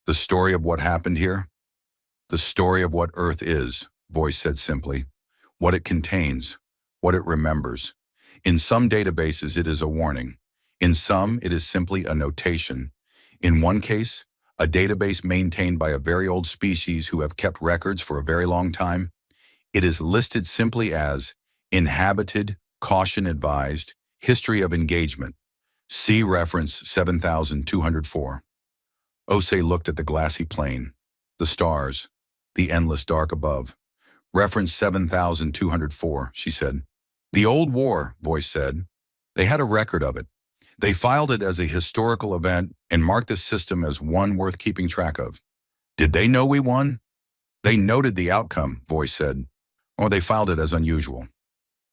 The story of what happened here? The story of what Earth is, Voice said simply. What it contains, what it remembers. In some databases it is a warning. In some it is simply a notation. In one case, a database maintained by a very old species who have kept records for a very long time, it is listed simply as inhabited, caution advised, history of engagement. See reference 7204. Osei looked at the glassy plain, the stars, the endless dark above. Reference 7204, she said. The old war, Voice said. They had a record of it. They filed it as a historical event and marked the system as one worth keeping track of. Did they know we won? They noted the outcome, Voice said, or they filed it as unusual.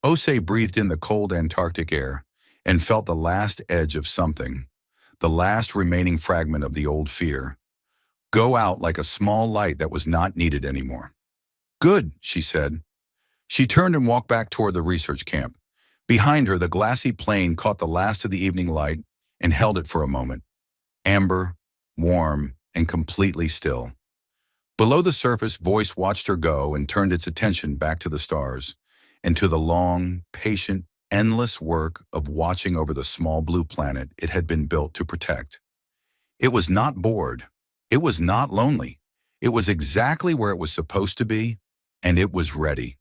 Osei breathed in the cold Antarctic air and felt the last edge of something, the last remaining fragment of the old fear, go out like a small light that was not needed anymore. Good, she said. She turned and walked back toward the research camp. Behind her, the glassy plain caught the last of the evening light and held it for a moment, amber, warm, and completely still. Below the surface, Voice watched her go and turned its attention back to the stars and to the long, patient, endless work of watching over the small blue planet it had been built to protect. It was not bored. It was not lonely. It was exactly where it was supposed to be, and it was ready.